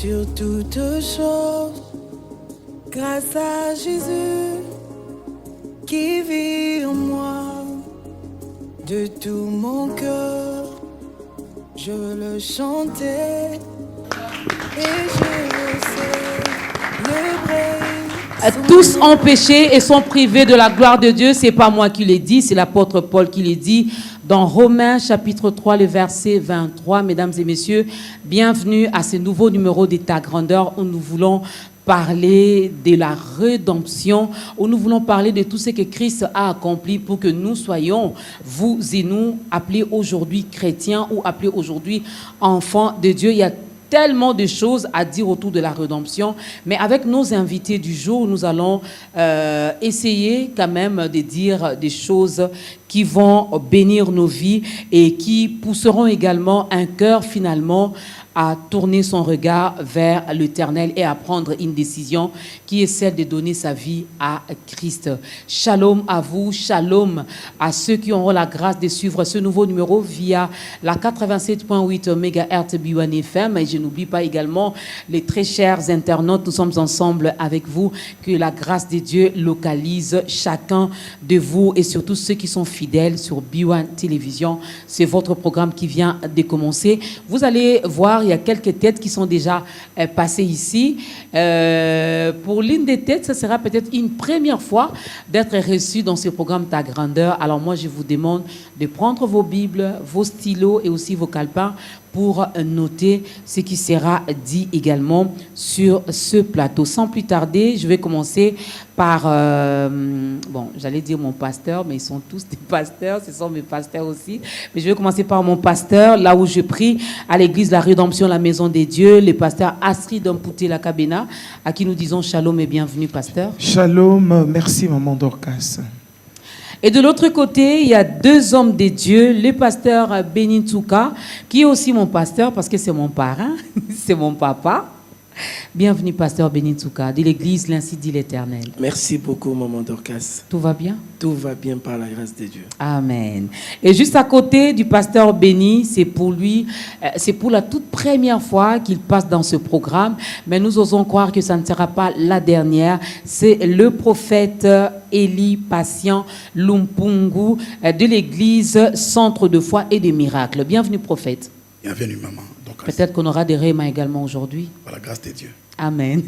sur toute chose, grâce à Jésus qui vit en moi. De tout mon cœur, je veux le chanter et je veux célébrer. Tous ont péché et sont privés de la gloire de Dieu. C'est pas moi qui l'ai dit, c'est l'apôtre Paul qui l'ai dit dans Romains chapitre 3, le verset 23. Mesdames et messieurs, bienvenue à ce nouveau numéro d'État Grandeur où nous voulons parler de la rédemption, où nous voulons parler de tout ce que Christ a accompli pour que nous soyons, vous et nous, appelés aujourd'hui chrétiens ou appelés aujourd'hui enfants de Dieu. Il y a tellement de choses à dire autour de la rédemption, mais avec nos invités du jour, nous allons essayer quand même de dire des choses qui vont bénir nos vies et qui pousseront également un cœur finalement à tourner son regard vers l'Éternel et à prendre une décision qui est celle de donner sa vie à Christ. Shalom à vous, shalom à ceux qui auront la grâce de suivre ce nouveau numéro via la 87.8 MHz B1 FM. Et je n'oublie pas également les très chers internautes, nous sommes ensemble avec vous, que la grâce de Dieu localise chacun de vous et surtout ceux qui sont fidèles sur B1 Télévision. C'est votre programme qui vient de commencer. Vous allez voir, il y a quelques têtes qui sont déjà passées ici. Pour l'une des têtes, ce sera peut-être une première fois d'être reçu dans ce programme Ta Grandeur. Alors moi, je vous demande de prendre vos Bibles, vos stylos et aussi vos calepins pour noter ce qui sera dit également sur ce plateau. Sans plus tarder, je vais commencer par, j'allais dire mon pasteur, mais ils sont tous des pasteurs, ce sont mes pasteurs aussi. Mais je vais commencer par mon pasteur, là où je prie à l'église La Rédemption, la Maison des Dieux, le pasteur Astrid Mpouté Lakabena, à qui nous disons shalom et bienvenue, pasteur. Shalom, merci maman Dorcas. Et de l'autre côté, il y a deux hommes de Dieu, le pasteur Béni Tsouka, qui est aussi mon pasteur parce que c'est mon parrain, c'est mon papa. Bienvenue, pasteur Béni Tsouka, de l'église L'Ainsi dit l'Éternel. Merci beaucoup, maman Dorcas. Tout va bien? Tout va bien par la grâce de Dieu. Amen. Et juste à côté du pasteur Béni, c'est pour lui, c'est pour la toute première fois qu'il passe dans ce programme, mais nous osons croire que ça ne sera pas la dernière. C'est le prophète Élie Patient Lumpungu de l'église Centre de foi et des miracles. Bienvenue, prophète. Bienvenue, maman. Peut-être qu'on aura des rémas également aujourd'hui. Par la grâce de Dieu. Amen.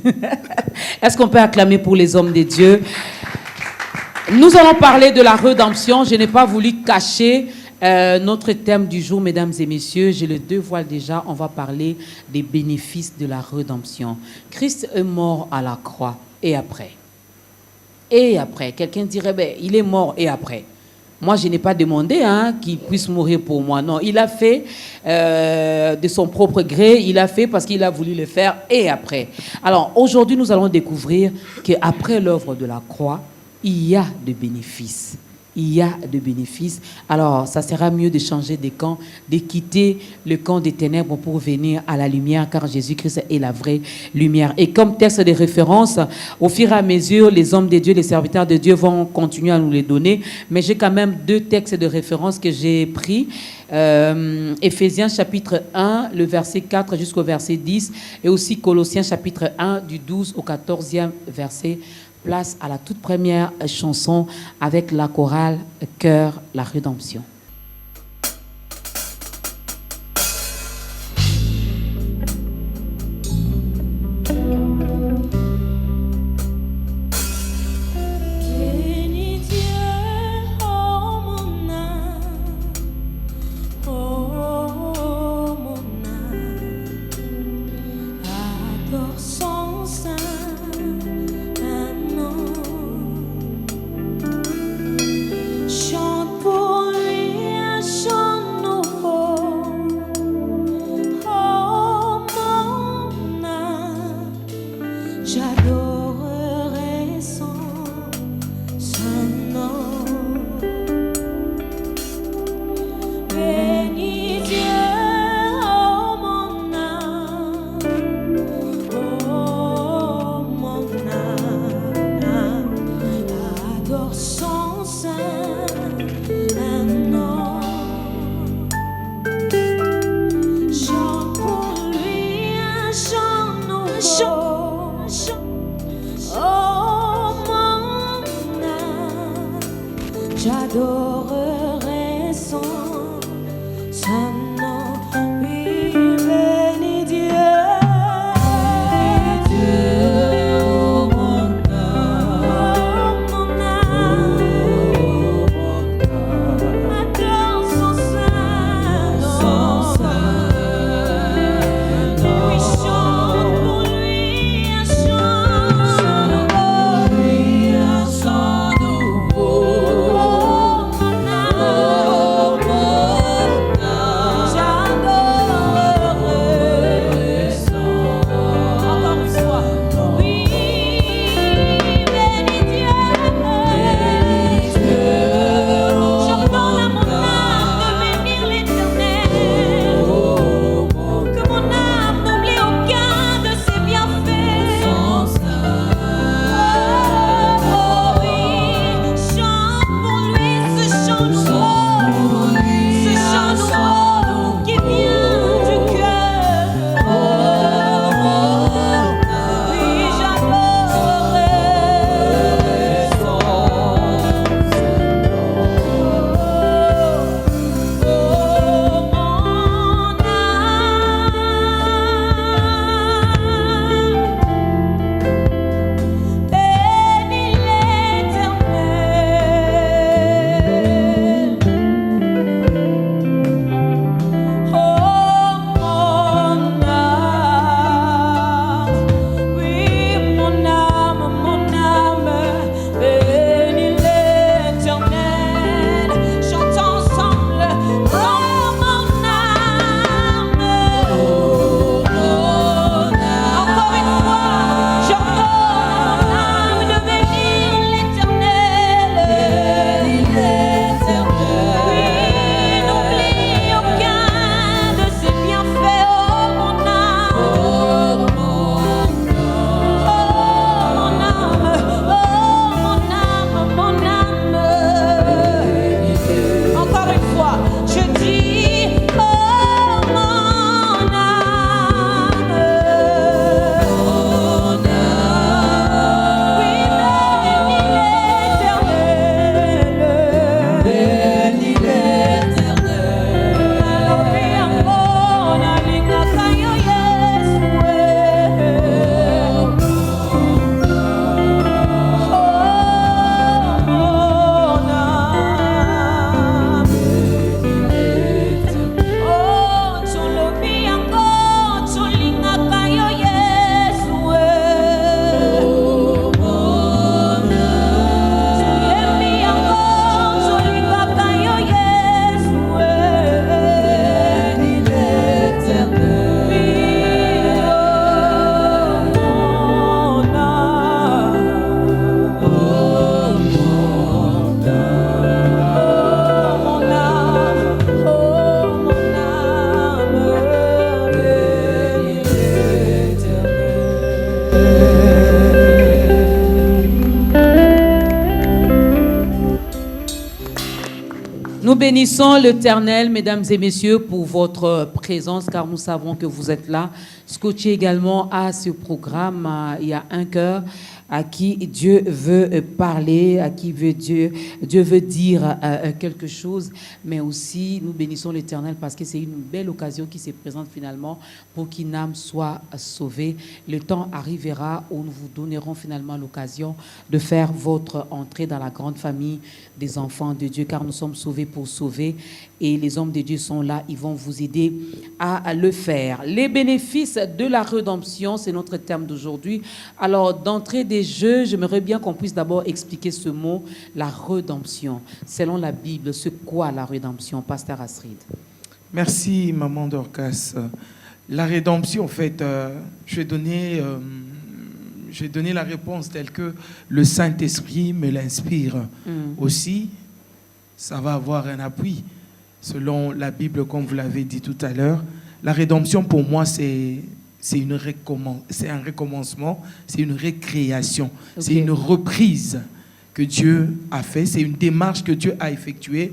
Est-ce qu'on peut acclamer pour les hommes de Dieu? Nous allons parler de la rédemption. Je n'ai pas voulu cacher notre thème du jour, mesdames et messieurs. Je le dévoile déjà. On va parler des bénéfices de la rédemption. Christ est mort à la croix. Et après? Et après? Quelqu'un dirait, il est mort et après? Moi, je n'ai pas demandé qu'il puisse mourir pour moi. Non, il a fait de son propre gré. Il a fait parce qu'il a voulu le faire et après. Alors, aujourd'hui, nous allons découvrir qu'après l'œuvre de la croix, il y a des bénéfices. Il y a des bénéfices. Alors, ça sera mieux de changer de camp, de quitter le camp des ténèbres pour venir à la lumière, car Jésus-Christ est la vraie lumière. Et comme texte de référence, au fur et à mesure, les hommes de Dieu, les serviteurs de Dieu vont continuer à nous les donner. Mais j'ai quand même deux textes de référence que j'ai pris. Éphésiens chapitre 1, le verset 4 jusqu'au verset 10. Et aussi Colossiens chapitre 1, du 12 au 14e verset. Place à la toute première chanson avec la chorale Cœur, la rédemption. Oh Oh mon âme, j'adorerai son nom. Oui, bénis Dieu. Oh mon âme, adore son saint nom. Oui, chante pour lui un chant nouveau. Oh mon âme, j'adorerai son nom. Encore une fois. Oui, bénis Dieu. J'ordonne à mon âme de bénir l'Éternel. Que mon âme n'oublie aucun de ses bienfaits. Oh oui, chante pour lui ce chant nouveau, qui vient du cœur. Oui, j'adorerai son bénis l'Éternel. Oh mon âme, oui mon âme, bénis l'Éternel. Chantons ensemble. Oh mon âme, encore une fois, j'ordonne à mon âme de bénir l'Éternel. Oui, n'oublie aucun de ses bienfaits. Oh mon âme, mon âme. Encore une fois, je dis oh mon âme. Oui, bénis l'Éternel. Alobi ambona lingakayo Yesue. Nous bénissons l'Éternel, mesdames et messieurs, pour votre présence, car nous savons que vous êtes là. Scotché également à ce programme, il y a un cœur à qui Dieu veut parler, à qui Dieu veut dire quelque chose, mais aussi nous bénissons l'Éternel parce que c'est une belle occasion qui se présente finalement pour qu'une âme soit sauvée. Le temps arrivera où nous vous donnerons finalement l'occasion de faire votre entrée dans la grande famille des enfants de Dieu, car nous sommes sauvés pour sauver et les hommes de Dieu sont là, ils vont vous aider à le faire. Les bénéfices de la rédemption, c'est notre terme d'aujourd'hui. Alors, d'entrée des jeux, j'aimerais bien qu'on puisse d'abord expliquer ce mot, la rédemption. Selon la Bible, c'est quoi la rédemption, Pasteur Astrid? Merci, Maman Dorcas. La rédemption, en fait, je vais donner la réponse telle que le Saint-Esprit me l'inspire. Aussi, ça va avoir un appui. Selon la Bible, comme vous l'avez dit tout à l'heure, la rédemption, pour moi, c'est un recommencement, c'est une récréation, c'est une reprise que Dieu a fait, c'est une démarche que Dieu a effectuée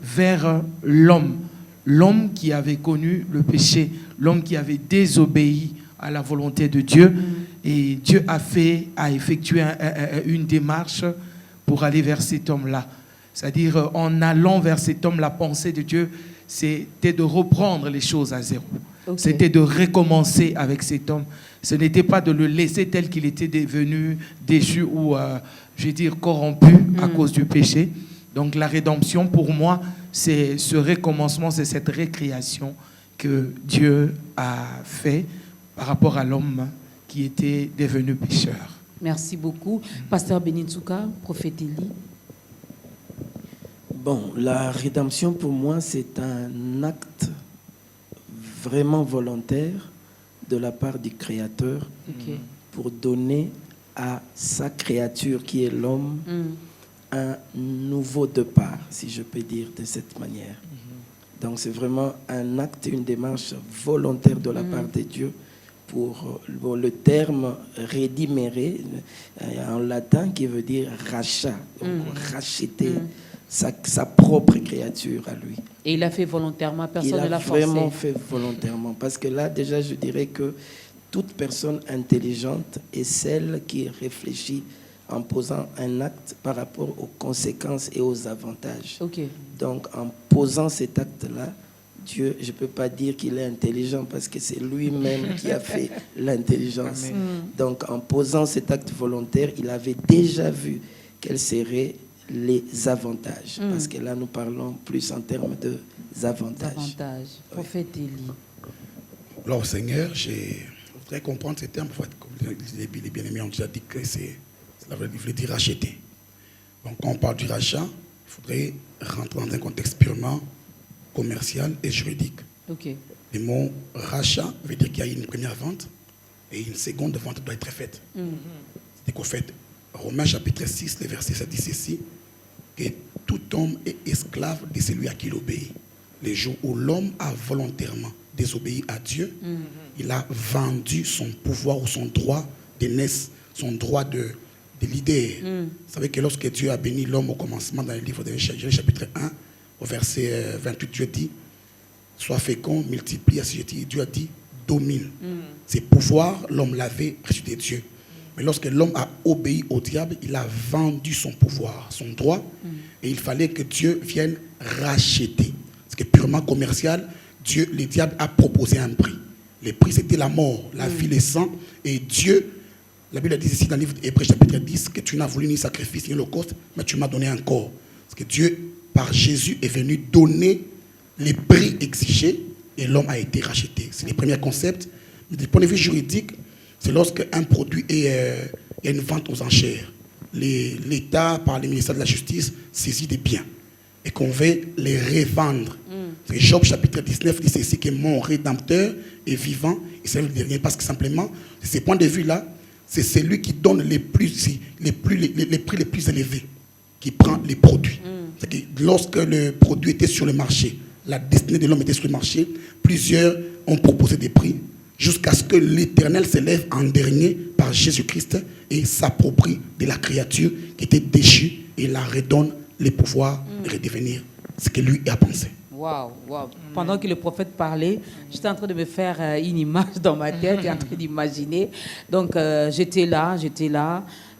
vers l'homme qui avait connu le péché, l'homme qui avait désobéi à la volonté de Dieu. Et Dieu a effectué une démarche pour aller vers cet homme-là. C'est-à-dire, en allant vers cet homme, la pensée de Dieu, c'était de reprendre les choses à zéro. Ok. C'était de recommencer avec cet homme. Ce n'était pas de le laisser tel qu'il était devenu déchu ou, je vais dire, corrompu à cause du péché. Donc la rédemption, pour moi, c'est ce recommencement, c'est cette récréation que Dieu a fait par rapport à l'homme qui était devenu pécheur. Merci beaucoup. Pasteur Benitsouka, prophète Élie. Bon, la rédemption pour moi, c'est un acte vraiment volontaire de la part du Créateur Ok. pour donner à sa créature qui est l'homme un nouveau départ, si je peux dire de cette manière. Donc c'est vraiment un acte, une démarche volontaire de la part de Dieu pour le terme redimere en latin qui veut dire rachat, donc racheter sa propre créature à lui. Et il a fait volontairement, personne Il ne l'a a forcé. vraiment fait volontairement. Parce que là, déjà, je dirais que toute personne intelligente est celle qui réfléchit en posant un acte par rapport aux conséquences et aux avantages. Ok. Donc, en posant cet acte-là, Dieu, je ne peux pas dire qu'il est intelligent parce que c'est lui-même qui a fait l'intelligence. Donc, en posant cet acte volontaire, il avait déjà vu quels seraient les avantages. Parce que là, nous parlons plus en termes d'avantages. Davantage. Prophète Élie. Alors, Seigneur, je voudrais comprendre ces termes. Comme les bien-aimés ont déjà dit que cela veut dire racheter. Donc, quand on parle du rachat, il faudrait rentrer dans un contexte purement commercial et juridique. Ok. Le mot rachat veut dire qu'il y a une première vente et une seconde vente doit être faite. C'est qu'au fait, Romains chapitre 6, le verset 7 dit ceci, que tout homme est esclave de celui à qui il obéit. Le jour où l'homme a volontairement désobéi à Dieu, il a vendu son pouvoir ou son droit d'aînesse, son droit de leader. Vous savez que lorsque Dieu a béni l'homme au commencement dans le livre de Genèse chapitre 1, au verset 28, Dieu dit, sois fécond, multiplie, assujetti. Dieu a dit, domine. Ces pouvoirs, l'homme l'avait reçu de Dieu. Mais lorsque l'homme a obéi au diable, il a vendu son pouvoir, son droit, et il fallait que Dieu vienne racheter. Parce que purement commercial, le diable a proposé un prix. Le prix, c'était la mort, la vie, le sang. Et Dieu, la Bible dit ici dans le livre d'Hébreux chapitre 10, que tu n'as voulu ni sacrifice ni holocauste, mais tu m'as donné un corps. Parce que Dieu, par Jésus, est venu donner les prix exigés et l'homme a été racheté. C'est le premier concept. Mais du point de vue juridique, c'est lorsque un produit est, il y a une vente aux enchères. L'État, par le ministère de la Justice, saisit des biens et qu'on veut les revendre. C'est Job chapitre 19 dit ceci, que mon Rédempteur est vivant et ça ne veut dire rien parce que simplement, de ce point de vue-là, c'est celui qui donne les prix les plus élevés qui prend les produits. C'est que lorsque le produit était sur le marché, la destinée de l'homme était sur le marché, plusieurs ont proposé des prix jusqu'à ce que l'Éternel s'élève en dernier par Jésus-Christ et s'approprie de la créature qui était déchue et la redonne les pouvoirs de redevenir ce que lui a pensé. Waouh, waouh. Pendant que le prophète parlait, j'étais en train de me faire une image dans ma tête, en train d'imaginer. Donc, j'étais là.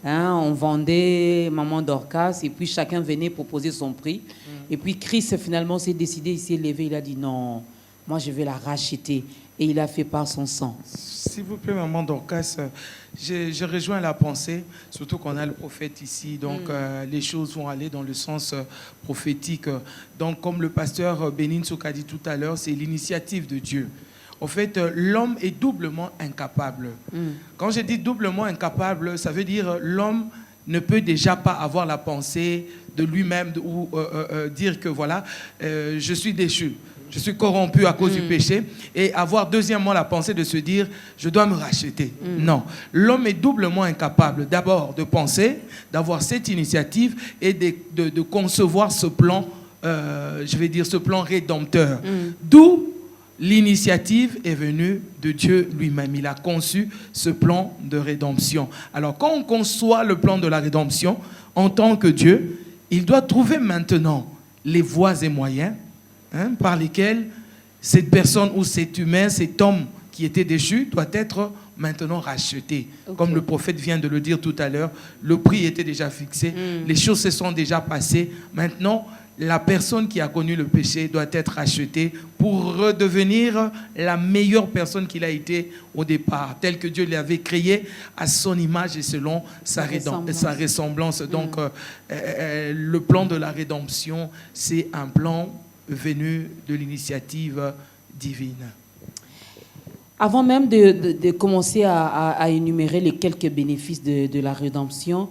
Hein, on vendait Maman Dorcas et puis chacun venait proposer son prix. Et puis Christ, finalement, s'est décidé, il s'est levé, il a dit non, moi je vais la racheter. Et il a fait par son sang. S'il vous plaît, Maman Dorcas, je rejoins la pensée, surtout qu'on a le prophète ici, donc les choses vont aller dans le sens prophétique. Donc, comme le pasteur Benitsouka a dit tout à l'heure, c'est l'initiative de Dieu. En fait, l'homme est doublement incapable. Quand je dis doublement incapable, ça veut dire l'homme ne peut déjà pas avoir la pensée de lui-même ou dire que voilà, je suis déchu. Je suis corrompu à cause du péché, et avoir deuxièmement la pensée de se dire, je dois me racheter. Non, l'homme est doublement incapable d'abord de penser, d'avoir cette initiative et de concevoir ce plan, je vais dire ce plan rédempteur. D'où l'initiative est venue de Dieu lui-même. Il a conçu ce plan de rédemption. Alors quand on conçoit le plan de la rédemption, en tant que Dieu, il doit trouver maintenant les voies et moyens par lesquels cette personne ou cet humain, cet homme qui était déchu, doit être maintenant rachetés. Ok. Comme le prophète vient de le dire tout à l'heure, le prix était déjà fixé, les choses se sont déjà passées. Maintenant, la personne qui a connu le péché doit être rachetée pour redevenir la meilleure personne qu'il a été au départ, telle que Dieu l'avait créée à son image et selon sa ressemblance. Donc, le plan de la rédemption, c'est un plan venu de l'initiative divine. Avant même de commencer à énumérer les quelques bénéfices de la rédemption,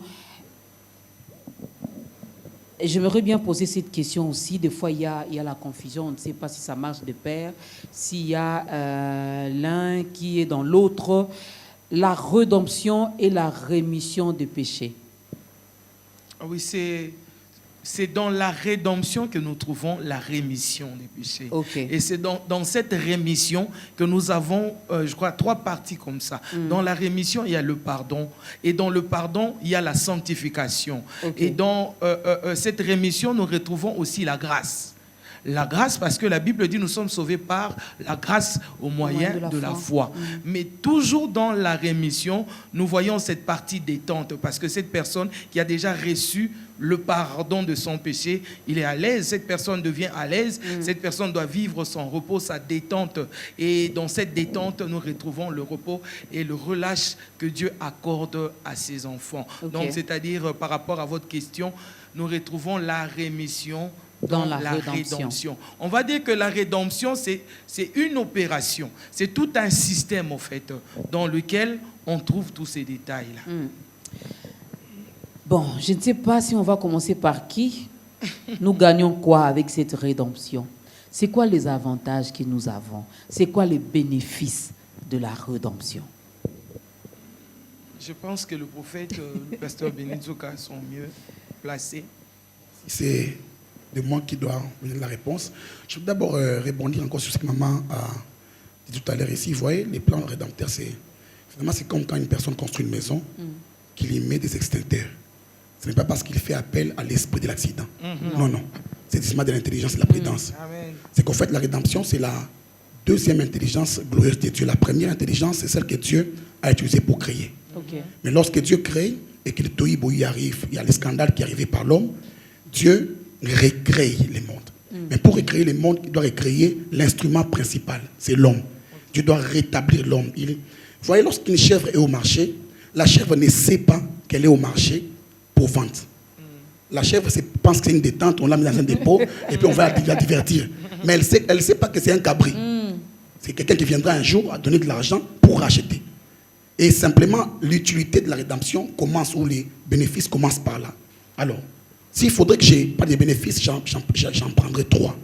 j'aimerais bien poser cette question aussi. Des fois, il y a la confusion. On ne sait pas si ça marche de pair, s'il y a l'un qui est dans l'autre. La rédemption et la rémission des péchés. Ah oui, c'est dans la rédemption que nous trouvons la rémission des péchés. Okay. Et c'est dans cette rémission que nous avons, je crois, 3 parties comme ça. Dans la rémission, il y a le pardon. Et dans le pardon, il y a la sanctification. Okay. Et dans cette rémission, nous retrouvons aussi la grâce. La grâce, parce que la Bible dit nous sommes sauvés par la grâce au moyen de la foi. Mais toujours dans la rémission, nous voyons cette partie détente, parce que cette personne qui a déjà reçu le pardon de son péché, il est à l'aise, cette personne devient à l'aise, cette personne doit vivre son repos, sa détente. Et dans cette détente, nous retrouvons le repos et le relâche que Dieu accorde à ses enfants. Okay. Donc, c'est-à-dire, par rapport à votre question, nous retrouvons la rémission dans la rédemption. On va dire que la rédemption, c'est une opération. C'est tout un système, en fait, dans lequel on trouve tous ces détails-là. Bon, je ne sais pas si on va commencer par qui. Nous gagnons quoi avec cette rédemption? C'est quoi les avantages que nous avons? C'est quoi les bénéfices de la rédemption? Je pense que le prophète, le pasteur Benizouka, sont mieux placés. C'est de moi qui dois donner la réponse. Je veux d'abord rebondir encore sur ce que maman a dit tout à l'heure ici. Vous voyez, les plans rédempteurs, c'est comme quand une personne construit une maison, qu'il y met des extincteurs. Ce n'est pas parce qu'il fait appel à l'esprit de l'accident. Non. C'est justement de l'intelligence et de la prudence. C'est qu'en fait, la rédemption, c'est la deuxième intelligence glorieuse de Dieu. La première intelligence, c'est celle que Dieu a utilisée pour créer. Okay. Mais lorsque Dieu crée et que le tohu-bohu arrive, il y a les scandales qui arrivent par l'homme, Dieu recrée les mondes. Mais pour recréer les mondes, il doit recréer l'instrument principal, c'est l'homme. Dieu doit rétablir l'homme. Vous voyez, lorsqu'une chèvre est au marché, la chèvre ne sait pas qu'elle est au marché pour vendre. La chèvre pense que c'est une détente, on l'a mis dans un dépôt et puis on va la divertir. Mais elle ne sait pas que c'est un cabri. C'est quelqu'un qui viendra un jour à donner de l'argent pour racheter. Et simplement, l'utilité de la rédemption commence, ou les bénéfices commencent par là. Alors, s'il faudrait que j'ai pas de bénéfices, j'en prendrai 3.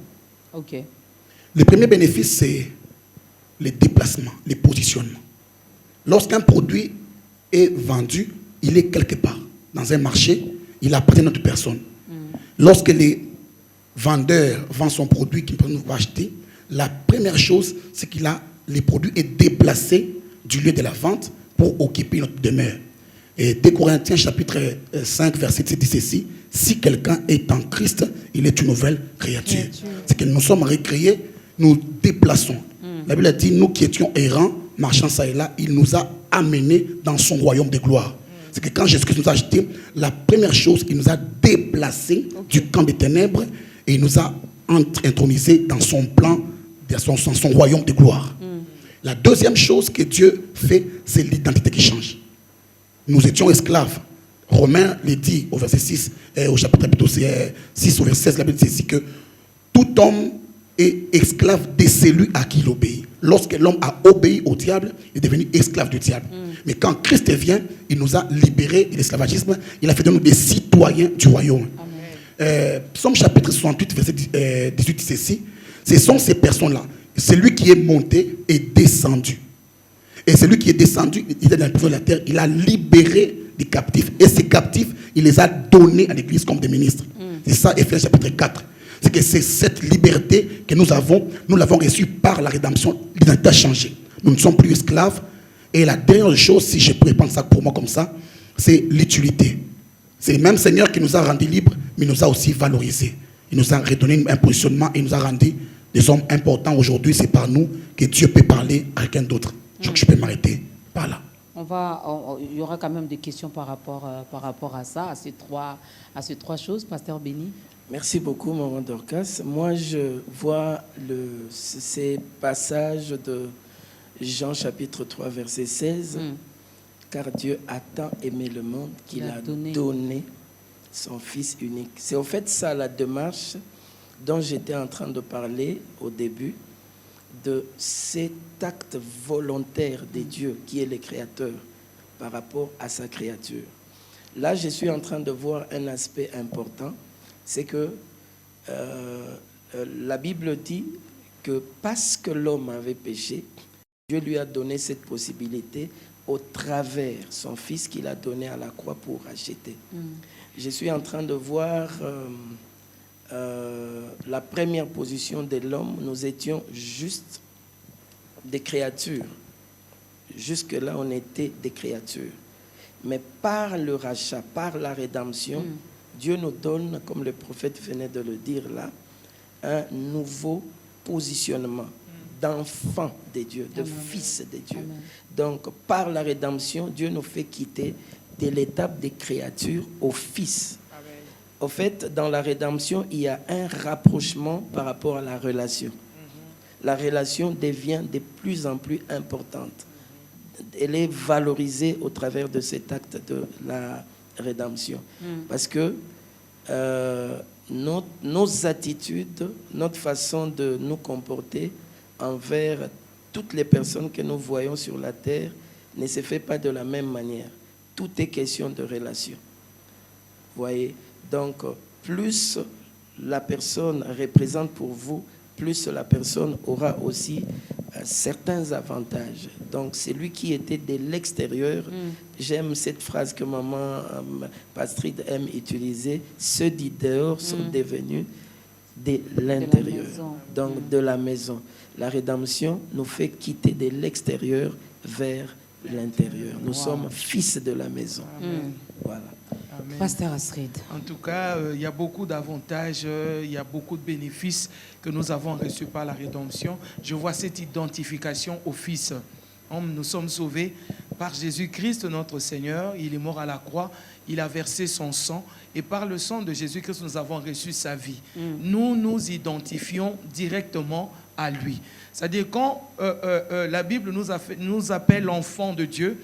Okay. Le premier bénéfice, c'est les déplacements, les positionnements. Lorsqu'un produit est vendu, il est quelque part. Dans un marché, il appartient à notre personne. Lorsque les vendeurs vendent son produit qu'il peut nous acheter, la première chose, c'est qu'il a les produits est déplacé du lieu de la vente pour occuper notre demeure. Et 2 Corinthiens chapitre 5, verset 7 dit ceci: si quelqu'un est en Christ, il est une nouvelle créature. C'est que nous sommes recréés, nous déplaçons. La Bible dit, nous qui étions errants, marchant ça et là, il nous a amenés dans son royaume de gloire. C'est que quand Jésus-Christ nous a achetés, la première chose, il nous a déplacés du camp des ténèbres et il nous a intronisés dans son plan, dans son royaume de gloire. La deuxième chose que Dieu fait, c'est l'identité qui change. Nous étions esclaves. Romains le dit au verset 6, au chapitre 6, au verset 16, la Bible dit ici que tout homme est esclave de celui à qui il obéit. Lorsque l'homme a obéi au diable, il est devenu esclave du diable. Mais quand Christ vient, il nous a libérés de l'esclavagisme, il a fait de nous des citoyens du royaume. Psaume chapitre 68, verset 18 dit ceci: ce sont ces personnes-là. Celui qui est monté est descendu. Et celui qui est descendu, il est dans le prison de la terre, il a libéré des captifs. Et ces captifs, il les a donnés à l'église comme des ministres. C'est ça, Ephésiens chapitre 4. C'est que c'est cette liberté que nous l'avons reçue par la rédemption. L'identité a changé. Nous ne sommes plus esclaves. Et la dernière chose, si je pourrais prendre ça pour moi comme ça, c'est l'utilité. C'est le même Seigneur qui nous a rendus libres, mais il nous a aussi valorisés. Il nous a redonné un positionnement et il nous a rendu des hommes importants. Aujourd'hui, c'est par nous que Dieu peut parler à quelqu'un d'autre. Je crois que je peux m'arrêter par là. Il y aura quand même des questions par rapport à ça, à ces trois choses, Pasteur Béni. Merci beaucoup, Maman Dorcas. Moi, je vois ces passages de Jean chapitre 3, verset 16. Car Dieu a tant aimé le monde qu'il a donné son Fils unique. C'est en fait ça la démarche dont j'étais en train de parler au début, de cet acte volontaire de Dieu qui est le Créateur par rapport à sa créature. Là, je suis en train de voir un aspect important, c'est que la Bible dit que parce que l'homme avait péché, Dieu lui a donné cette possibilité au travers son Fils qu'il a donné à la croix pour racheter. Je suis en train de voir la première position de l'homme. Nous étions juste des créatures. Jusque-là, on était des créatures. Mais par le rachat, par la rédemption, Dieu nous donne, comme le prophète venait de le dire là, un nouveau positionnement d'enfant de Dieu, de fils de Dieu. Amen. Donc, par la rédemption, Dieu nous fait quitter de l'étape des créatures au fils. Au fait, dans la rédemption, il y a un rapprochement par rapport à la relation. La relation devient de plus en plus importante. Elle est valorisée au travers de cet acte de la rédemption. Parce que nos attitudes, notre façon de nous comporter envers toutes les personnes que nous voyons sur la terre ne se fait pas de la même manière. Tout est question de relation. Voyez, donc plus la personne représente pour vous, plus la personne aura aussi certains avantages. Donc, celui qui était de l'extérieur, j'aime cette phrase que maman Pastride aime utiliser, ceux du dehors sont devenus de l'intérieur, donc de la maison. La rédemption nous fait quitter de l'extérieur vers l'intérieur. Nous sommes fils de la maison. Voilà. Amen. Pasteur Astrid. En tout cas, il y a beaucoup d'avantages, il y a beaucoup de bénéfices que nous avons reçus par la rédemption. Je vois cette identification au Fils. Nous sommes sauvés par Jésus-Christ, notre Seigneur. Il est mort à la croix, il a versé son sang. Et par le sang de Jésus-Christ, nous avons reçu sa vie. Nous nous identifions directement à lui. C'est-à-dire quand la Bible nous appelle enfants de Dieu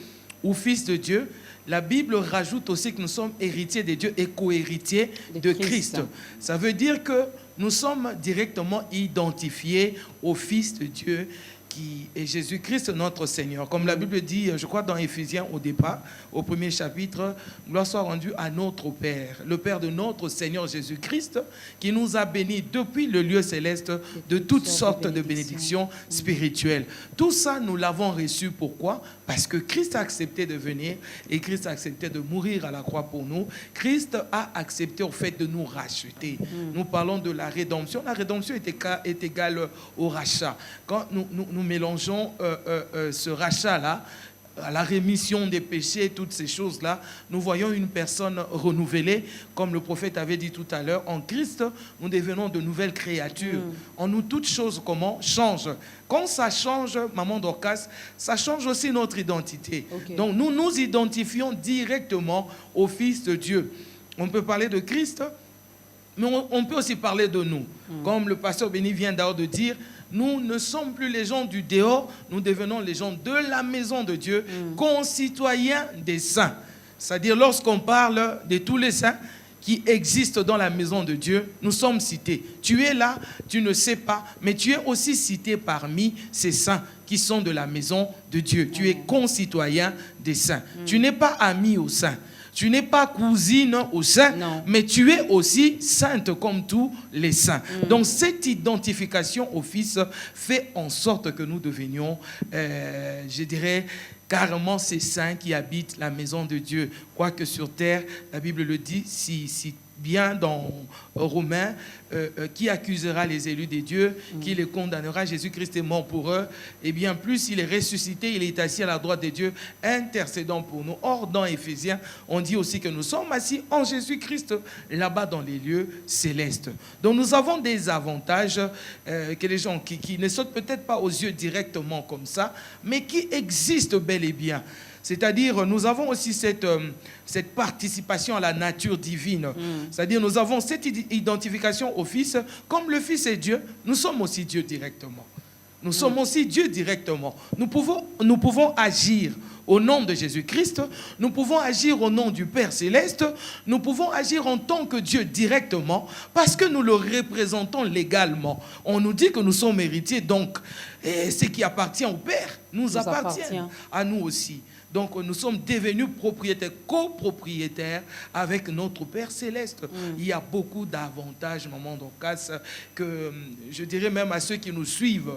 ou fils de Dieu, la Bible rajoute aussi que nous sommes héritiers de Dieu et co-héritiers de Christ. Ça veut dire que nous sommes directement identifiés au Fils de Dieu qui est Jésus-Christ notre Seigneur. Comme la Bible dit, je crois dans Éphésiens au départ, au premier chapitre, gloire soit rendue à notre Père, le Père de notre Seigneur Jésus-Christ, qui nous a bénis depuis le lieu céleste de toutes sortes de bénédictions spirituelles. Tout ça, nous l'avons reçu. Pourquoi? Parce que Christ a accepté de venir et Christ a accepté de mourir à la croix pour nous. Christ a accepté au fait de nous racheter. Nous parlons de la rédemption. La rédemption est égale au rachat. Quand nous mélangeons ce rachat-là, à la rémission des péchés, toutes ces choses-là, nous voyons une personne renouvelée, comme le prophète avait dit tout à l'heure. En Christ, nous devenons de nouvelles créatures. En nous, toutes choses, comment changent. Quand ça change, Maman Dorcas, ça change aussi notre identité. Okay. Donc, nous nous identifions directement au Fils de Dieu. On peut parler de Christ, mais on peut aussi parler de nous. Comme le pasteur Béni vient d'ailleurs de dire, nous ne sommes plus les gens du dehors, nous devenons les gens de la maison de Dieu, concitoyens des saints. C'est-à-dire, lorsqu'on parle de tous les saints qui existent dans la maison de Dieu, nous sommes cités. Tu es là, tu ne sais pas, mais tu es aussi cité parmi ces saints qui sont de la maison de Dieu. Tu es concitoyen des saints. Tu n'es pas ami aux saints. Tu n'es pas cousine aux saints, mais tu es aussi sainte comme tous les saints. Donc cette identification au Fils fait en sorte que nous devenions, je dirais, carrément ces saints qui habitent la maison de Dieu. Quoique sur terre, la Bible le dit, si bien dans Romains, qui accusera les élus des dieux, qui les condamnera. Jésus-Christ est mort pour eux. Et bien plus, il est ressuscité, il est assis à la droite de Dieu, intercédant pour nous. Or, dans Éphésiens, on dit aussi que nous sommes assis en Jésus-Christ, là-bas dans les lieux célestes. Donc nous avons des avantages que les gens qui ne sautent peut-être pas aux yeux directement comme ça, mais qui existent bel et bien. C'est-à-dire, nous avons aussi cette participation à la nature divine. C'est-à-dire, nous avons cette identification au Fils. Comme le Fils est Dieu, nous sommes aussi Dieu directement. Nous sommes aussi Dieu directement. Nous pouvons agir au nom de Jésus-Christ. Nous pouvons agir au nom du Père Céleste. Nous pouvons agir en tant que Dieu directement parce que nous le représentons légalement. On nous dit que nous sommes héritiers, donc ce qui appartient au Père nous appartient à nous aussi. Donc nous sommes devenus propriétaires, copropriétaires avec notre Père Céleste. Il y a beaucoup d'avantages, maman Dorcas, que je dirais même à ceux qui nous suivent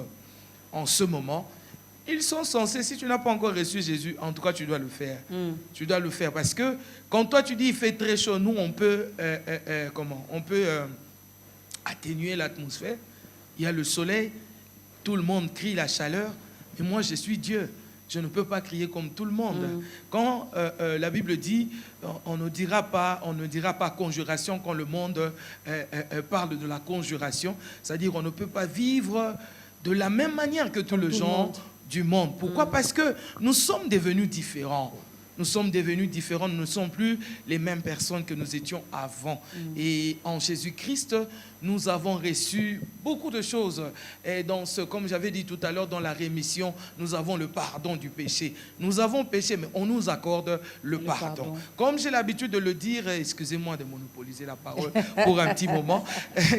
en ce moment. Ils sont censés, si tu n'as pas encore reçu Jésus, en tout cas tu dois le faire. Tu dois le faire parce que quand toi tu dis il fait très chaud, nous on peut, atténuer l'atmosphère. Il y a le soleil, tout le monde crie la chaleur, et moi je suis Dieu. Je ne peux pas crier comme tout le monde. Quand la Bible dit, on ne dira pas conjuration quand le monde parle de la conjuration, c'est-à-dire on ne peut pas vivre de la même manière que tous les gens du monde. Pourquoi? Parce que nous sommes devenus différents. Nous sommes devenus différents, nous ne sommes plus les mêmes personnes que nous étions avant. Et en Jésus-Christ, nous avons reçu beaucoup de choses. Et comme j'avais dit tout à l'heure, dans la rémission, nous avons le pardon du péché. Nous avons péché, mais on nous accorde le pardon. Comme j'ai l'habitude de le dire, excusez-moi de monopoliser la parole pour un petit moment,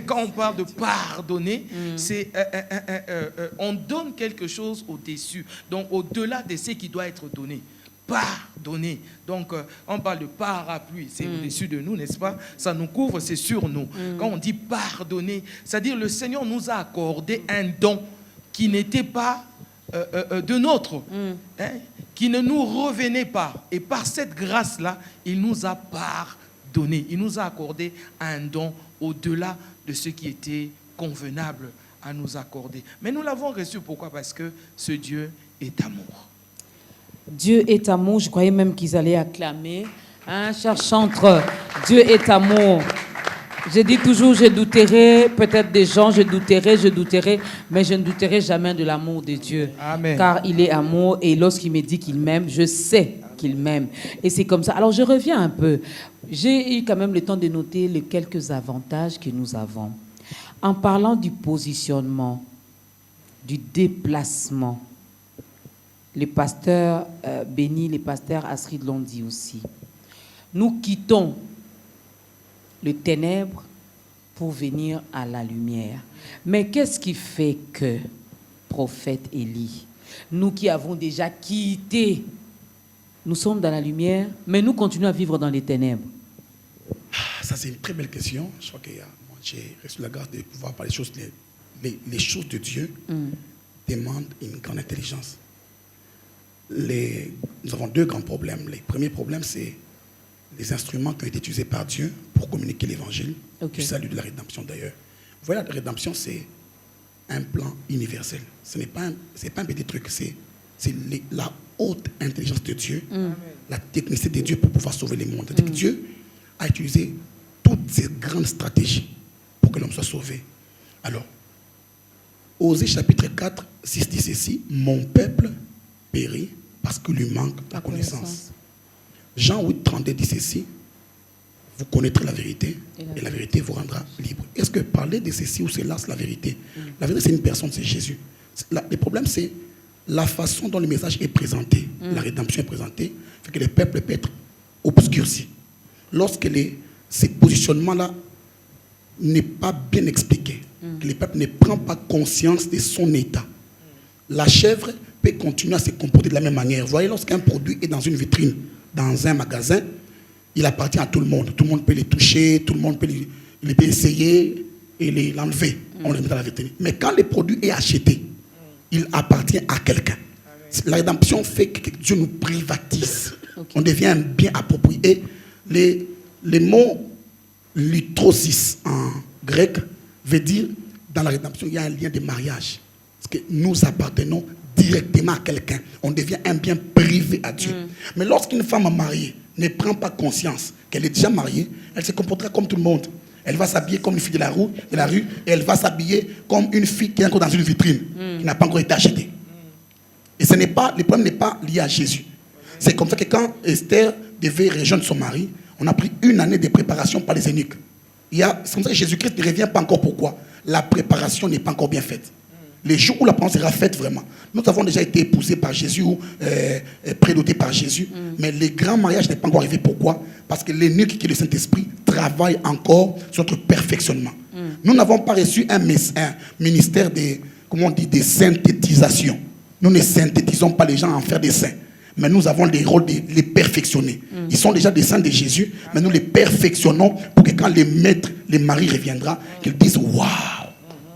quand on parle de pardonner, c'est on donne quelque chose au-dessus, donc au-delà de ce qui doit être donné. Pardonner. Donc, on parle de parapluie, c'est au-dessus de nous, n'est-ce pas? Ça nous couvre, c'est sur nous. Quand on dit pardonner, c'est-à-dire le Seigneur nous a accordé un don qui n'était pas de nôtre, qui ne nous revenait pas. Et par cette grâce-là, il nous a pardonné. Il nous a accordé un don au-delà de ce qui était convenable à nous accorder. Mais nous l'avons reçu, pourquoi? Parce que ce Dieu est amour. Dieu est amour, je croyais même qu'ils allaient acclamer. Cher chantre, Dieu est amour. Je dis toujours, je douterai peut-être des gens, je douterai, mais je ne douterai jamais de l'amour de Dieu. Amen. Car il est amour et lorsqu'il me dit qu'il m'aime, je sais qu'il m'aime. Et c'est comme ça. Alors je reviens un peu. J'ai eu quand même le temps de noter les quelques avantages que nous avons. En parlant du positionnement, du déplacement, les pasteurs bénis, les pasteurs Astrid l'ont dit aussi. Nous quittons les ténèbres pour venir à la lumière. Mais qu'est-ce qui fait que, prophète Élie, nous qui avons déjà quitté, nous sommes dans la lumière, mais nous continuons à vivre dans les ténèbres? Ça, c'est une très belle question. Je crois que moi, j'ai reçu la grâce de pouvoir parler des choses. Les choses de Dieu demandent une grande intelligence. Nous avons deux grands problèmes. Le premier problème, c'est les instruments qui ont été utilisés par Dieu pour communiquer l'évangile, du salut, de la rédemption d'ailleurs. Vous voyez, la rédemption, c'est un plan universel. Ce n'est pas un petit truc, c'est la haute intelligence de Dieu, la technicité de Dieu pour pouvoir sauver le monde. C'est-à-dire que Dieu a utilisé toutes ces grandes stratégies pour que l'homme soit sauvé. Alors, Osée chapitre 4, 6 dit ceci, « Mon peuple périt parce qu'il lui manque la connaissance. » Jean 8, 32 dit ceci, « Vous connaîtrez la vérité et la vérité vous rendra libre. » Est-ce que parler de ceci ou cela, c'est la vérité? La vérité, c'est une personne, c'est Jésus. Le problème, c'est la façon dont le message est présenté, la rédemption est présentée, fait que le peuple peut être obscurci. Lorsque ces positionnements-là n'est pas bien expliqué, que le peuple ne prend pas conscience de son état, la chèvre peut continuer à se comporter de la même manière. Vous voyez, lorsqu'un produit est dans une vitrine, dans un magasin, il appartient à tout le monde. Tout le monde peut le toucher, tout le monde peut essayer et l'enlever. On le met dans la vitrine. Mais quand le produit est acheté, il appartient à quelqu'un. La rédemption fait que Dieu nous privatise. On devient un bien approprié. Le mot lytrosis en grec veut dire, dans la rédemption, il y a un lien de mariage. Parce que nous appartenons directement à quelqu'un. On devient un bien privé à Dieu. Mais lorsqu'une femme mariée ne prend pas conscience qu'elle est déjà mariée, elle se comportera comme tout le monde. Elle va s'habiller comme une fille de la rue et elle va s'habiller comme une fille qui est encore dans une vitrine, qui n'a pas encore été achetée. Et le problème n'est pas lié à Jésus. C'est comme ça que quand Esther devait rejoindre son mari, on a pris 1 année de préparation par les eunuques. C'est comme ça que Jésus-Christ ne revient pas encore. Pourquoi? La préparation n'est pas encore bien faite. Les jours où la préparation sera faite vraiment. Nous avons déjà été épousés par Jésus ou prédotés par Jésus, mais le grand mariage n'est pas encore arrivé. Pourquoi? Parce que l'eunuque qui est le Saint-Esprit travaille encore sur notre perfectionnement. Nous n'avons pas reçu un ministère de, comment on dit, de synthétisation. Nous ne synthétisons pas les gens à en faire des saints. Mais nous avons le rôle de les perfectionner. Ils sont déjà des saints de Jésus, mais nous les perfectionnons pour que quand les maîtres, les maris reviendra, qu'ils disent waouh,